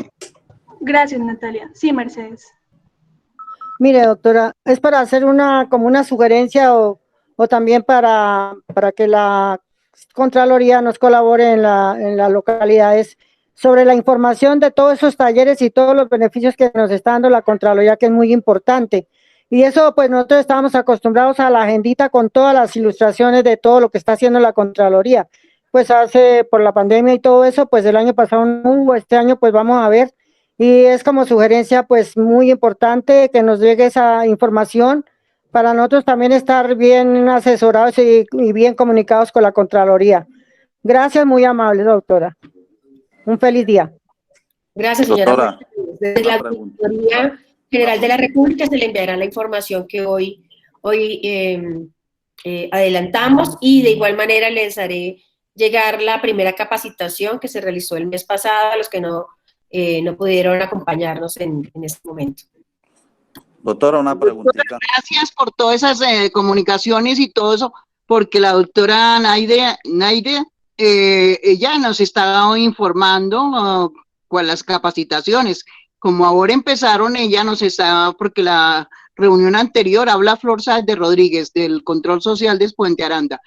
Gracias, Natalia. Sí, Mercedes. Mire, doctora, es para hacer como una sugerencia o también para que la Contraloría nos colabore en las localidades sobre la información de todos esos talleres y todos los beneficios que nos está dando la Contraloría, que es muy importante. Y eso, pues nosotros estábamos acostumbrados a la agendita con todas las ilustraciones de todo lo que está haciendo la Contraloría. Pues por la pandemia y todo eso, pues el año pasado no hubo, este año pues vamos a ver. Y es como sugerencia pues muy importante que nos llegue esa información para nosotros también estar bien asesorados y bien comunicados con la Contraloría. Gracias, muy amable, doctora. Un feliz día. Gracias, señora. Doctora, Desde la Auditoría General de la República se le enviará la información que hoy adelantamos, y de igual manera les haré llegar la primera capacitación que se realizó el mes pasado a los que no pudieron acompañarnos en este momento. Doctora, una preguntita. Gracias por todas esas comunicaciones y todo eso, porque la doctora Naide, ella nos estaba informando con las capacitaciones. Como ahora empezaron, ella nos estaba, porque la reunión anterior habla Flor Sáez de Rodríguez, del Control Social de Puente Aranda.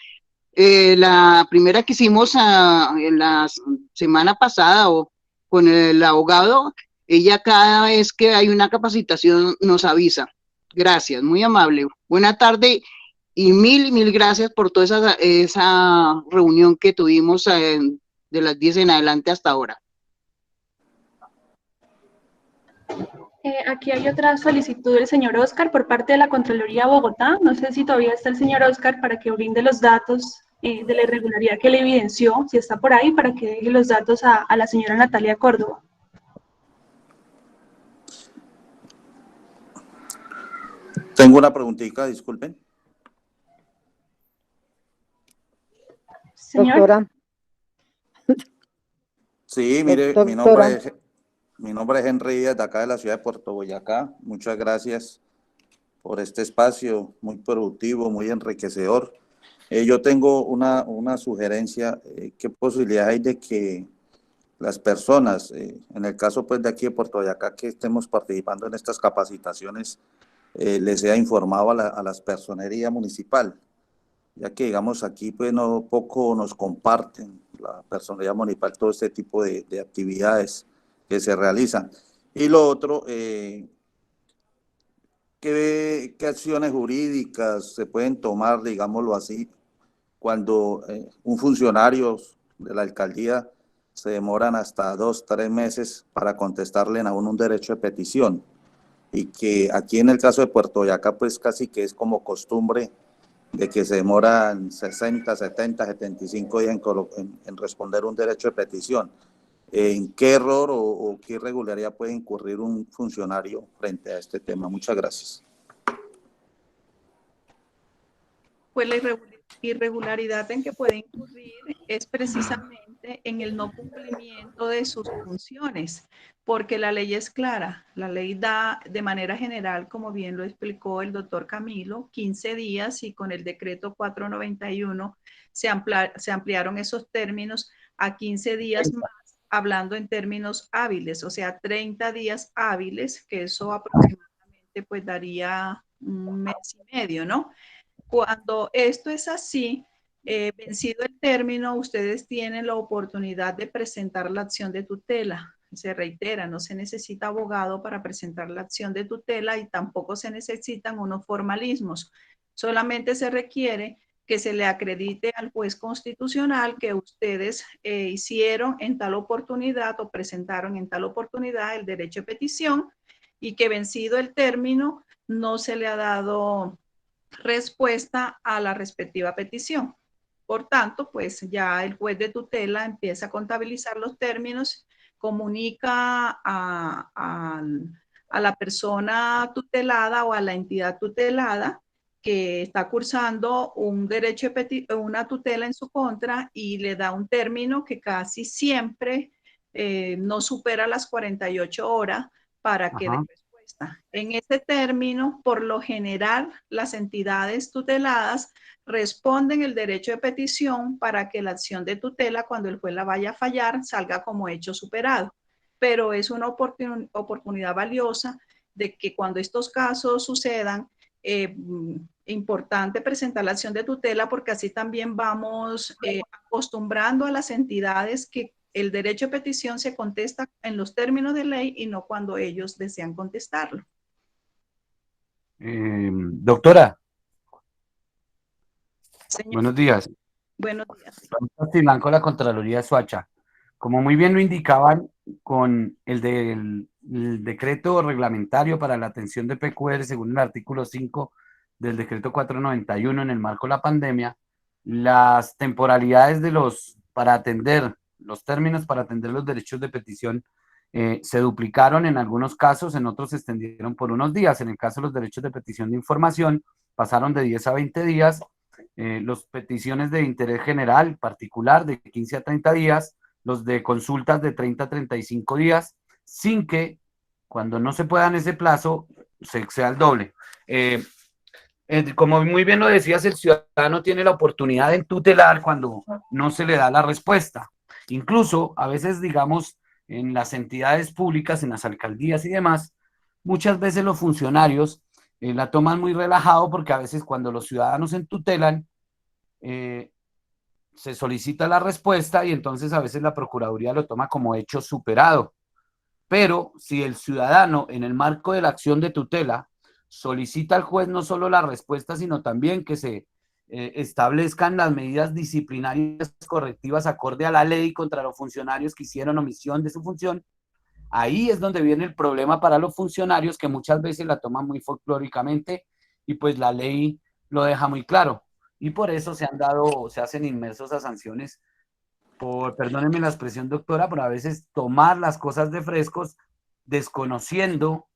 La primera que hicimos en la semana pasada con el abogado, ella cada vez que hay una capacitación nos avisa. Gracias, muy amable. Buena tarde y mil gracias por toda esa reunión que tuvimos de las 10 en adelante hasta ahora. Aquí hay otra solicitud del señor Oscar por parte de la Contraloría de Bogotá. No sé si todavía está el señor Oscar para que brinde los datos de la irregularidad que le evidenció, si está por ahí, para que deje los datos a la señora Natalia Córdoba. Tengo una preguntita, disculpen. Señor. Doctora. Sí, mire, Doctora. mi nombre es Henry Díaz, de acá de la ciudad de Puerto Boyacá. Muchas gracias por este espacio muy productivo, muy enriquecedor. Yo tengo una sugerencia. ¿Qué posibilidad hay de que las personas, en el caso pues de aquí de Puerto Boyacá, que estemos participando en estas capacitaciones, les sea informado a las personerías municipal? Ya que digamos aquí pues no poco nos comparten la personería municipal todo este tipo de actividades que se realizan. Y lo otro, ¿qué acciones jurídicas se pueden tomar, digámoslo así, cuando un funcionario de la alcaldía se demoran hasta 2 o 3 meses para contestarle a uno un derecho de petición? Y que aquí en el caso de Puerto Boyacá, pues casi que es como costumbre de que se demoran 60, 70, 75 días en responder un derecho de petición. ¿En qué error o qué irregularidad puede incurrir un funcionario frente a este tema? Muchas gracias. Pues la irregularidad en que puede incurrir es precisamente precisamente en el no cumplimiento de sus funciones, porque la ley es clara. La ley da de manera general, como bien lo explicó el doctor Camilo, 15 días, y con el decreto 491 se ampliaron esos términos a 15 días más, hablando en términos hábiles, o sea, 30 días hábiles, que eso aproximadamente pues daría un mes y medio, ¿no? Cuando esto es así, vencido el término, ustedes tienen la oportunidad de presentar la acción de tutela. Se reitera, no se necesita abogado para presentar la acción de tutela y tampoco se necesitan unos formalismos. Solamente se requiere que se le acredite al juez constitucional que ustedes hicieron en tal oportunidad o presentaron en tal oportunidad el derecho de petición y que vencido el término no se le ha dado respuesta a la respectiva petición. Por tanto, pues ya el juez de tutela empieza a contabilizar los términos, comunica a la persona tutelada o a la entidad tutelada que está cursando un derecho de una tutela en su contra y le da un término que casi siempre no supera las 48 horas para que dé respuesta. En ese término, por lo general, las entidades tuteladas responden el derecho de petición para que la acción de tutela, cuando el juez la vaya a fallar, salga como hecho superado. Pero es una oportunidad valiosa de que cuando estos casos sucedan, importante presentar la acción de tutela porque así también vamos acostumbrando a las entidades que el derecho de petición se contesta en los términos de ley y no cuando ellos desean contestarlo. Doctora. Señor. Buenos días. Buenos días. Blanco, la Contraloría de Soacha. Como muy bien lo indicaban, con el decreto reglamentario para la atención de PQR, según el artículo 5 del decreto 491 en el marco de la pandemia, las temporalidades para atender los términos para atender los derechos de petición se duplicaron en algunos casos, en otros se extendieron por unos días. En el caso de los derechos de petición de información, pasaron de 10 a 20 días, los peticiones de interés general particular de 15 a 30 días, los de consultas de 30 a 35 días, sin que cuando no se pueda en ese plazo se exceda el doble. Como muy bien lo decías, el ciudadano tiene la oportunidad de tutelar cuando no se le da la respuesta. Incluso, a veces, digamos, en las entidades públicas, en las alcaldías y demás, muchas veces los funcionarios la toman muy relajado porque a veces cuando los ciudadanos se tutelan, se solicita la respuesta y entonces a veces la Procuraduría lo toma como hecho superado. Pero si el ciudadano, en el marco de la acción de tutela, solicita al juez no solo la respuesta, sino también que se establezcan las medidas disciplinarias correctivas acorde a la ley contra los funcionarios que hicieron omisión de su función, ahí es donde viene el problema para los funcionarios que muchas veces la toman muy folclóricamente y pues la ley lo deja muy claro. Y por eso se hacen inmersos a sanciones por, perdónenme la expresión, doctora, por a veces tomar las cosas de frescos desconociendo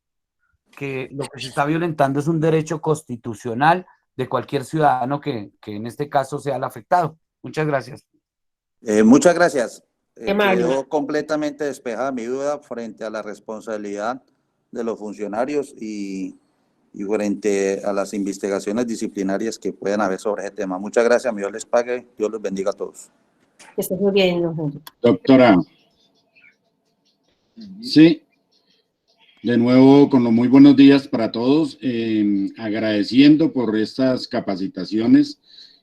que lo que se está violentando es un derecho constitucional de cualquier ciudadano que en este caso sea el afectado. Muchas gracias. Muchas gracias. Quedó completamente despejada mi duda frente a la responsabilidad de los funcionarios y frente a las investigaciones disciplinarias que puedan haber sobre ese tema. Muchas gracias, Dios les pague, Dios los bendiga a todos. Que estés muy bien, doctora. Sí. De nuevo, con los muy buenos días para todos, agradeciendo por estas capacitaciones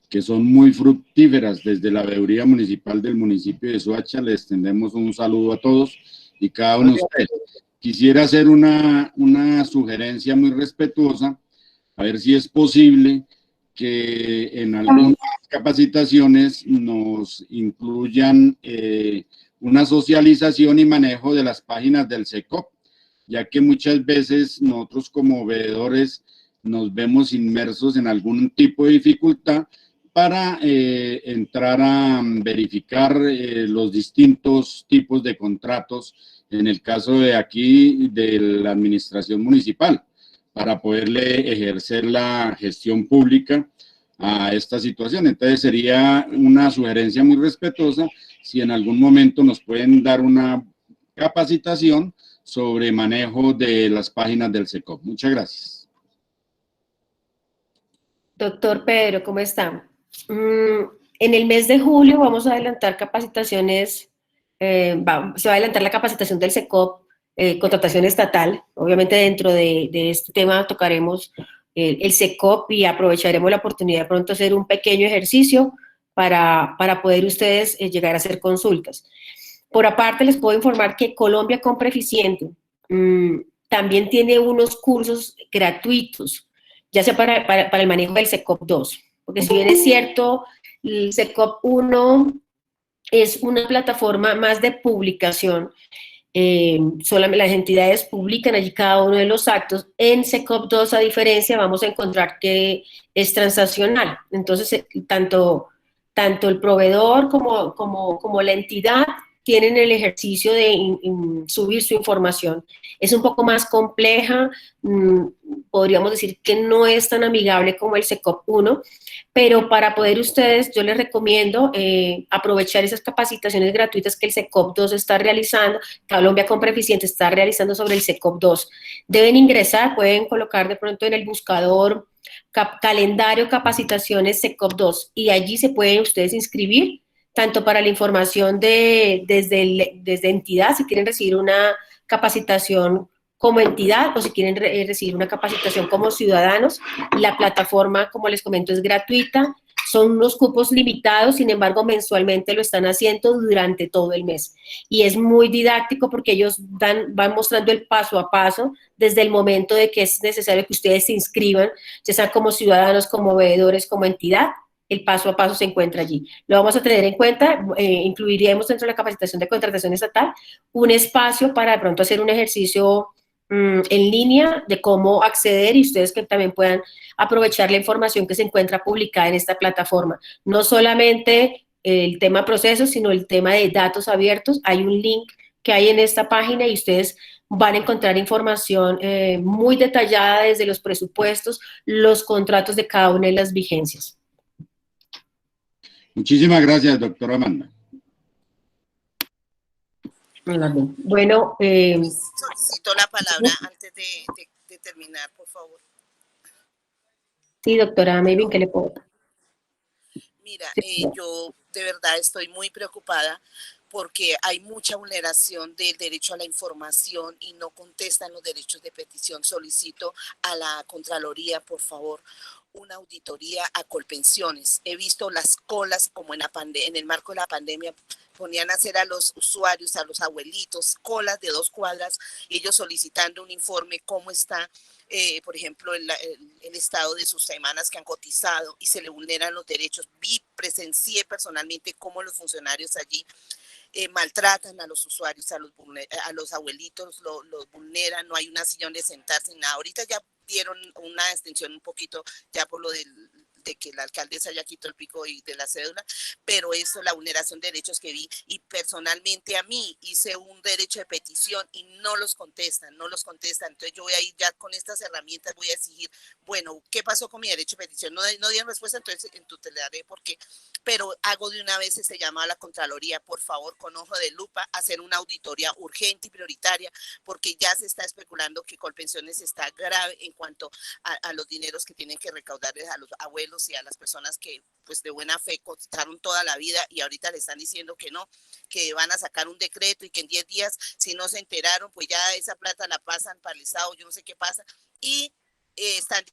que son muy fructíferas. Desde la Veeduría Municipal del municipio de Soacha les extendemos un saludo a todos y cada uno de ustedes. Quisiera hacer una sugerencia muy respetuosa, a ver si es posible que en algunas capacitaciones nos incluyan una socialización y manejo de las páginas del SECOP, ya que muchas veces nosotros como veedores nos vemos inmersos en algún tipo de dificultad para entrar a verificar los distintos tipos de contratos, en el caso de aquí de la administración municipal, para poderle ejercer la gestión pública a esta situación. Entonces sería una sugerencia muy respetuosa si en algún momento nos pueden dar una capacitación sobre manejo de las páginas del SECOP. Muchas gracias. Doctor Pedro, ¿cómo está? En el mes de julio vamos a adelantar capacitaciones, se va a adelantar la capacitación del SECOP, contratación estatal. Obviamente dentro de este tema tocaremos el SECOP y aprovecharemos la oportunidad de pronto hacer un pequeño ejercicio para poder ustedes llegar a hacer consultas. Por aparte, les puedo informar que Colombia Compra Eficiente también tiene unos cursos gratuitos, ya sea para el manejo del SECOP 2, porque si bien es cierto, el SECOP 1 es una plataforma más de publicación, solamente las entidades publican allí cada uno de los actos. En SECOP 2, a diferencia, vamos a encontrar que es transaccional. Entonces, tanto el proveedor como la entidad tienen el ejercicio de subir su información. Es un poco más compleja, podríamos decir que no es tan amigable como el SECOP 1, pero para poder ustedes, yo les recomiendo aprovechar esas capacitaciones gratuitas que el SECOP 2 está realizando, Colombia Compra Eficiente está realizando sobre el SECOP 2. Deben ingresar, pueden colocar de pronto en el buscador calendario capacitaciones SECOP 2 y allí se pueden ustedes inscribir, tanto para la información desde entidad, si quieren recibir una capacitación como entidad o si quieren recibir una capacitación como ciudadanos. La plataforma, como les comento, es gratuita, son unos cupos limitados, sin embargo, mensualmente lo están haciendo durante todo el mes. Y es muy didáctico porque ellos van mostrando el paso a paso desde el momento de que es necesario que ustedes se inscriban, ya sea como ciudadanos, como veedores, como entidad. El paso a paso se encuentra allí. Lo vamos a tener en cuenta, incluiríamos dentro de la capacitación de contratación estatal un espacio para de pronto hacer un ejercicio en línea de cómo acceder y ustedes que también puedan aprovechar la información que se encuentra publicada en esta plataforma. No solamente el tema procesos, sino el tema de datos abiertos. Hay un link que hay en esta página y ustedes van a encontrar información muy detallada desde los presupuestos, los contratos de cada una de las vigencias. Muchísimas gracias, doctora Amanda. Bueno, solicito la palabra antes de terminar, por favor. Sí, doctora Mayvin, ¿qué le puedo dar? Mira, yo de verdad estoy muy preocupada porque hay mucha vulneración del derecho a la información y no contestan los derechos de petición. Solicito a la Contraloría, por favor, una auditoría a Colpensiones. He visto las colas como en el marco de la pandemia, ponían a hacer a los usuarios, a los abuelitos, colas de 2 cuadras, y ellos solicitando un informe cómo está, por ejemplo, el estado de sus semanas que han cotizado y se le vulneran los derechos. Presencié personalmente cómo los funcionarios allí maltratan a los usuarios, a los abuelitos, los vulneran, no hay una sillón de sentarse, nada. Ahorita ya dieron una extensión un poquito ya por lo de que la alcaldesa ya quitó el pico y de la cédula, pero eso, la vulneración de derechos que vi, y personalmente a mí hice un derecho de petición y no los contestan, entonces yo voy a ir ya con estas herramientas, voy a exigir, bueno, ¿qué pasó con mi derecho de petición? No dieron respuesta, entonces tutelaré porque, pero hago de una vez este llamado a la Contraloría, por favor, con ojo de lupa, hacer una auditoría urgente y prioritaria, porque ya se está especulando que Colpensiones está grave en cuanto a los dineros que tienen que recaudarles a los abuelos y a las personas que pues de buena fe cotizaron toda la vida y ahorita le están diciendo que no, que van a sacar un decreto y que en 10 días si no se enteraron pues ya esa plata la pasan para el Estado, yo no sé qué pasa, y están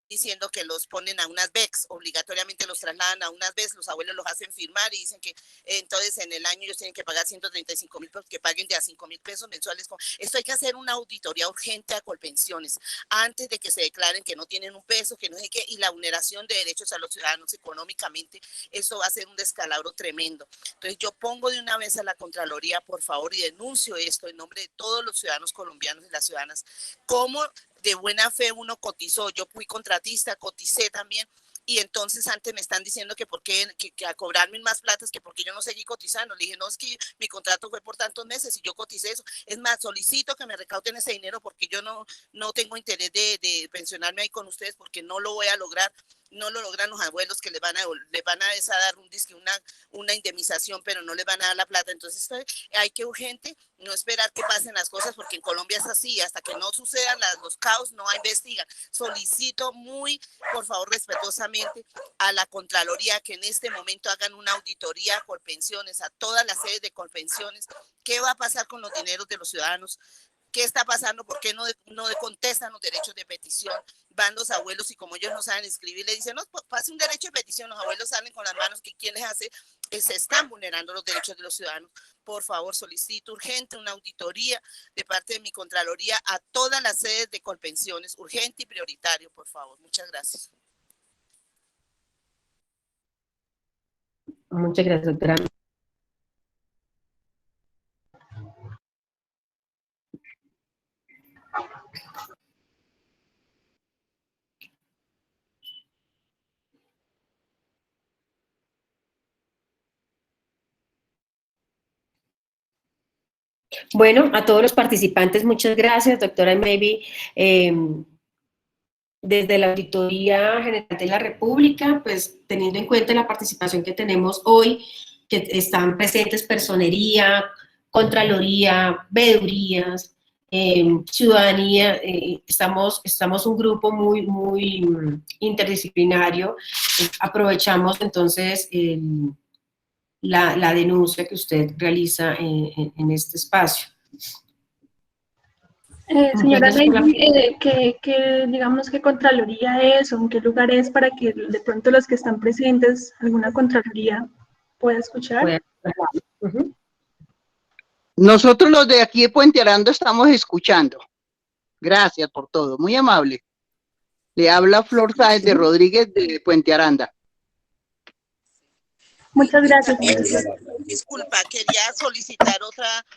diciendo que los ponen a unas BECs, obligatoriamente los trasladan a unas BECs, los abuelos los hacen firmar y dicen que entonces en el año ellos tienen que pagar 135.000 pesos, que paguen de a 5.000 pesos mensuales. Esto hay que hacer una auditoría urgente a Colpensiones antes de que se declaren que no tienen un peso, que no sé qué, y la vulneración de derechos a los ciudadanos económicamente, eso va a ser un descalabro tremendo. Entonces yo pongo de una vez a la Contraloría, por favor, y denuncio esto en nombre de todos los ciudadanos colombianos y las ciudadanas, cómo de buena fe uno cotizó, yo fui contratista, coticé también, y entonces antes me están diciendo que por qué, que a cobrarme más platas, que porque yo no seguí cotizando. Le dije, no, es que mi contrato fue por tantos meses y yo coticé eso. Es más, solicito que me recauden ese dinero porque yo no tengo interés de pensionarme ahí con ustedes porque no lo voy a lograr. no lo logran los abuelos que les van a dar una indemnización, pero no les van a dar la plata. Entonces hay que urgente no esperar que pasen las cosas, porque en Colombia es así, hasta que no sucedan los caos no investigan. Solicito muy, por favor, respetuosamente a la Contraloría que en este momento hagan una auditoría a Colpensiones, a todas las sedes de Colpensiones. ¿Qué va a pasar con los dineros de los ciudadanos? ¿Qué está pasando? ¿Por qué no contestan los derechos de petición? Van los abuelos y como ellos no saben escribir, le dicen, no, pase un derecho de petición. Los abuelos salen con las manos, que ¿quién les hace? Se están vulnerando los derechos de los ciudadanos. Por favor, solicito urgente una auditoría de parte de mi Contraloría a todas las sedes de Colpensiones, urgente y prioritario, por favor. Muchas gracias. Muchas gracias, doctora. Bueno, a todos los participantes, muchas gracias, doctora Maybe. Desde la Auditoría General de la República, pues teniendo en cuenta la participación que tenemos hoy, que están presentes Personería, Contraloría, Veedurías, Ciudadanía, estamos un grupo muy interdisciplinario. Aprovechamos entonces la denuncia que usted realiza en este espacio. Señora Lady, digamos qué Contraloría es o en qué lugar es, para que de pronto los que están presentes, alguna Contraloría pueda escuchar. Nosotros los de aquí de Puente Aranda estamos escuchando. Gracias por todo, muy amable. Le habla Flor Sáez de Rodríguez de Puente Aranda. Muchas gracias. Disculpa, quería solicitar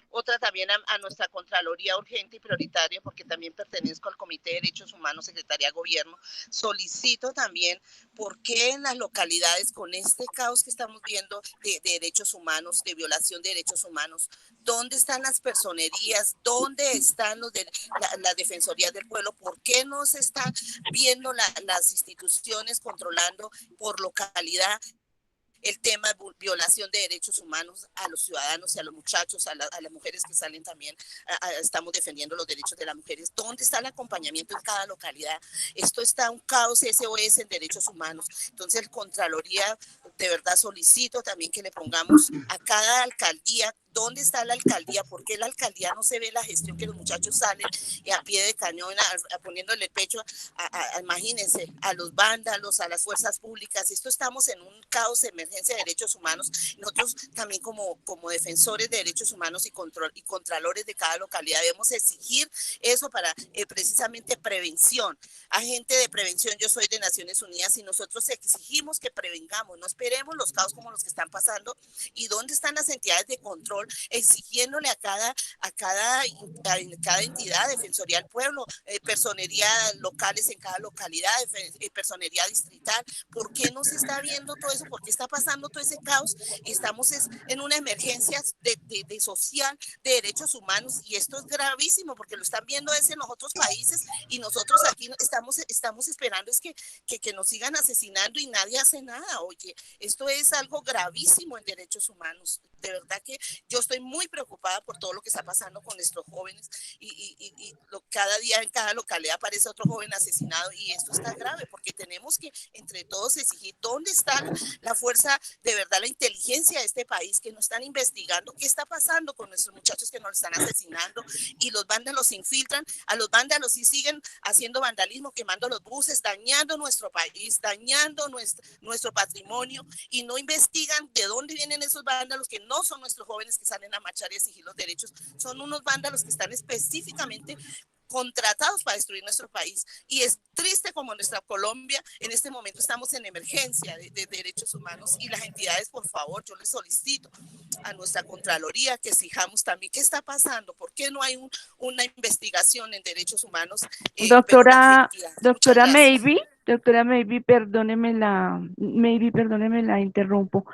otra también a nuestra Contraloría urgente y prioritaria, porque también pertenezco al Comité de Derechos Humanos, Secretaría de Gobierno. Solicito también por qué en las localidades, con este caos que estamos viendo de derechos humanos, de violación de derechos humanos, ¿dónde están las personerías? ¿Dónde están la Defensoría del Pueblo? ¿Por qué no se están viendo las instituciones controlando por localidad el tema de violación de derechos humanos a los ciudadanos y a los muchachos, a las mujeres que salen también? Estamos defendiendo los derechos de las mujeres. ¿Dónde está el acompañamiento en cada localidad? Esto está un caos SOS en derechos humanos. Entonces, el Contraloría, de verdad solicito también que le pongamos a cada alcaldía. ¿Dónde está la alcaldía? ¿Por qué la alcaldía no se ve la gestión, que los muchachos salen a pie de cañón poniéndole el pecho imagínense, a los vándalos, a las fuerzas públicas? Esto estamos en un caos de emergencia de derechos humanos. Nosotros también como defensores de derechos humanos y contralores de cada localidad debemos exigir eso para precisamente prevención. Agente de prevención, yo soy de Naciones Unidas y nosotros exigimos que prevengamos, no esperemos los caos como los que están pasando. ¿Y dónde están las entidades de control exigiéndole a cada entidad, Defensoría del Pueblo, personería locales en cada localidad, personería distrital? ¿Por qué no se está viendo todo eso? ¿Por qué está pasando todo ese caos? Estamos en una emergencia de social, de derechos humanos, y esto es gravísimo porque lo están viendo en los otros países y nosotros aquí estamos esperando es que nos sigan asesinando y nadie hace nada. Oye, esto es algo gravísimo en derechos humanos. De verdad que yo estoy muy preocupada por todo lo que está pasando con nuestros jóvenes y cada día en cada localidad aparece otro joven asesinado, y esto está grave porque tenemos que entre todos exigir dónde está la fuerza, de verdad, la inteligencia de este país, que no están investigando qué está pasando con nuestros muchachos que nos están asesinando, y los vándalos se infiltran, a los vándalos sí siguen haciendo vandalismo, quemando los buses, dañando nuestro país, dañando nuestro patrimonio, y no investigan de dónde vienen esos vándalos, que no son nuestros jóvenes que salen a marchar y a exigir los derechos, son unos vándalos que están específicamente contratados para destruir nuestro país. Y es triste como nuestra Colombia en este momento estamos en emergencia de derechos humanos, y las entidades, por favor, yo les solicito a nuestra Contraloría que exijamos también qué está pasando, por qué no hay una investigación en derechos humanos. Doctora Maybe, perdóneme la interrumpo.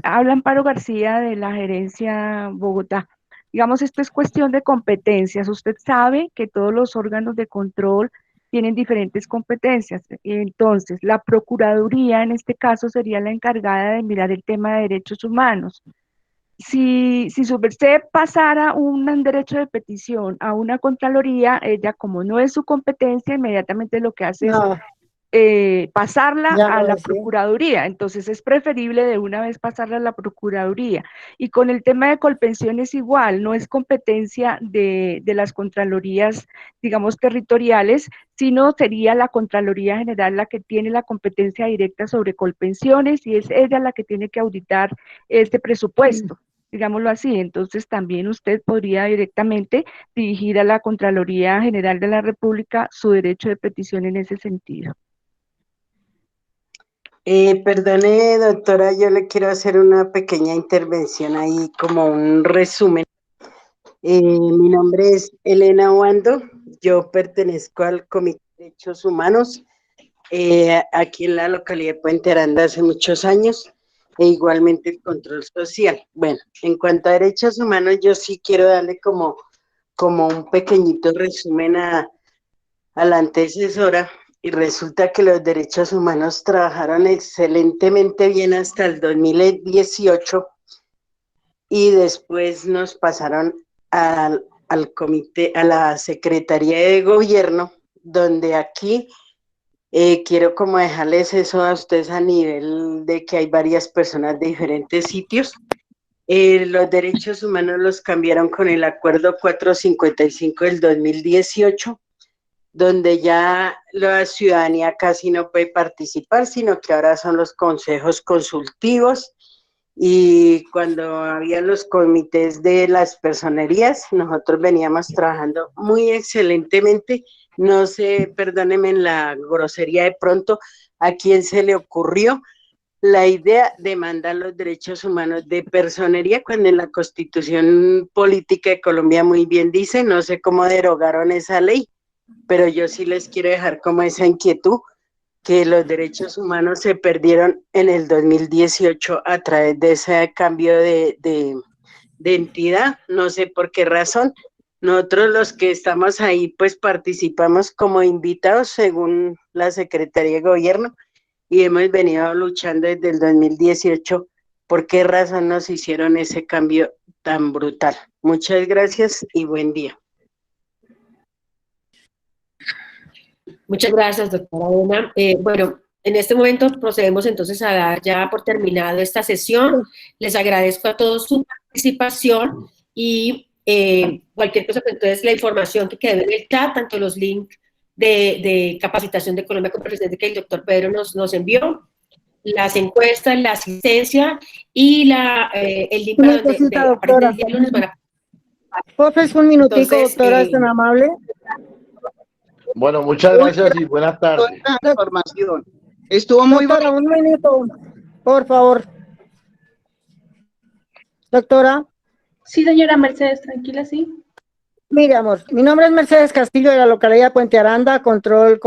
Habla Amparo García de la Gerencia Bogotá. Digamos, esto es cuestión de competencias. Usted sabe que todos los órganos de control tienen diferentes competencias. Entonces, la Procuraduría en este caso sería la encargada de mirar el tema de derechos humanos. Si su merced pasara un derecho de petición a una Contraloría, ella, como no es su competencia, inmediatamente lo que hace No, es pasarla ya a lo la decía. Procuraduría. Entonces es preferible de una vez pasarla a la Procuraduría. Y con el tema de Colpensiones igual, no es competencia de las Contralorías, digamos, territoriales, sino sería la Contraloría General la que tiene la competencia directa sobre Colpensiones y es ella la que tiene que auditar este presupuesto, digámoslo así. Entonces también usted podría directamente dirigir a la Contraloría General de la República su derecho de petición en ese sentido. Perdone, doctora, yo le quiero hacer una pequeña intervención ahí, como un resumen. Mi nombre es Elena Wando, yo pertenezco al Comité de Derechos Humanos, aquí en la localidad de Puente Aranda hace muchos años, e igualmente el control social. Bueno, en cuanto a derechos humanos, yo sí quiero darle como un pequeñito resumen a la antecesora, y resulta que los derechos humanos trabajaron excelentemente bien hasta el 2018 y después nos pasaron al comité, a la Secretaría de Gobierno, donde aquí quiero como dejarles eso a ustedes a nivel de que hay varias personas de diferentes sitios. Los derechos humanos los cambiaron con el acuerdo 455 del 2018, donde ya la ciudadanía casi no puede participar, sino que ahora son los consejos consultivos, y cuando había los comités de las personerías, nosotros veníamos trabajando muy excelentemente. No sé, perdónenme la grosería de pronto, a quién se le ocurrió la idea de mandar los derechos humanos de personería, cuando en la Constitución Política de Colombia muy bien dice, no sé cómo derogaron esa ley, pero yo sí les quiero dejar como esa inquietud, que los derechos humanos se perdieron en el 2018 a través de ese cambio de entidad, no sé por qué razón. Nosotros los que estamos ahí pues participamos como invitados según la Secretaría de Gobierno y hemos venido luchando desde el 2018. ¿Por qué razón nos hicieron ese cambio tan brutal? Muchas gracias y buen día. Muchas gracias, doctora Elena. Bueno, en este momento procedemos entonces a dar ya por terminado esta sesión. Les agradezco a todos su participación y cualquier cosa, pues, entonces la información que quede en el chat, tanto los links de capacitación de Colombia con Presidente que el doctor Pedro nos envió, las encuestas, la asistencia y el link para donde a partir del día lunes van a... Porfis, un minutico, Entonces, doctora, es tan amable. Bueno, muchas gracias y buenas tardes. Buena información. Estuvo muy Doctora, bonito. un minuto, por favor. Doctora. Sí, señora Mercedes, tranquila, sí. Mire, amor, mi nombre es Mercedes Castillo de la localidad de Puente Aranda, control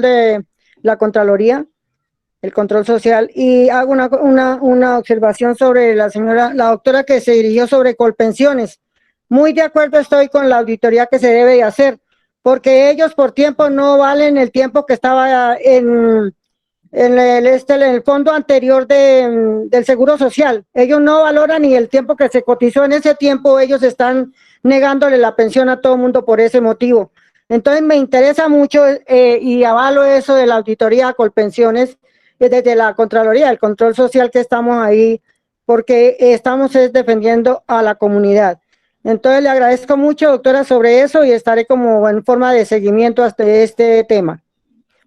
de la Contraloría, el control social, y hago una observación sobre la doctora que se dirigió sobre Colpensiones. Muy de acuerdo estoy con la auditoría que se debe de hacer, porque ellos por tiempo no valen el tiempo que estaba en el fondo anterior del Seguro Social. Ellos no valoran ni el tiempo que se cotizó. En ese tiempo ellos están negándole la pensión a todo el mundo por ese motivo. Entonces me interesa mucho y avalo eso de la auditoría a Colpensiones desde la Contraloría, el control social, que estamos ahí porque estamos defendiendo a la comunidad. Entonces le agradezco mucho, doctora, sobre eso y estaré como en forma de seguimiento hasta este tema.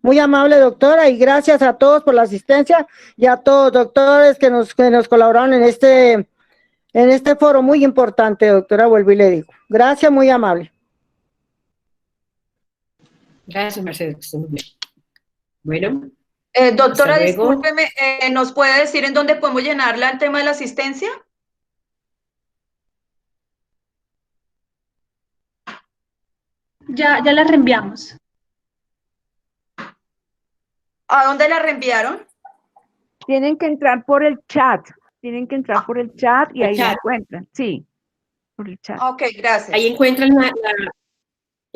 Muy amable, doctora, y gracias a todos por la asistencia y a todos doctores que nos colaboraron en este foro muy importante, doctora, vuelvo y le digo. Gracias, muy amable. Gracias, Mercedes. Bueno. Doctora, discúlpeme, ¿nos puede decir en dónde podemos llenarla el tema de la asistencia? Ya la reenviamos. ¿A dónde la reenviaron? Tienen que entrar por el chat. Y ahí la encuentran. Sí, por el chat. Ok, gracias. Ahí encuentran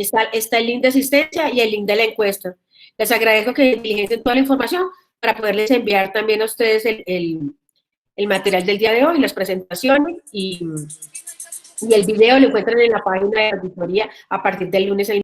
Está el link de asistencia y el link de la encuesta. Les agradezco que diligencien toda la información para poderles enviar también a ustedes el material del día de hoy, las presentaciones y el video lo encuentran en la página de auditoría a partir del lunes.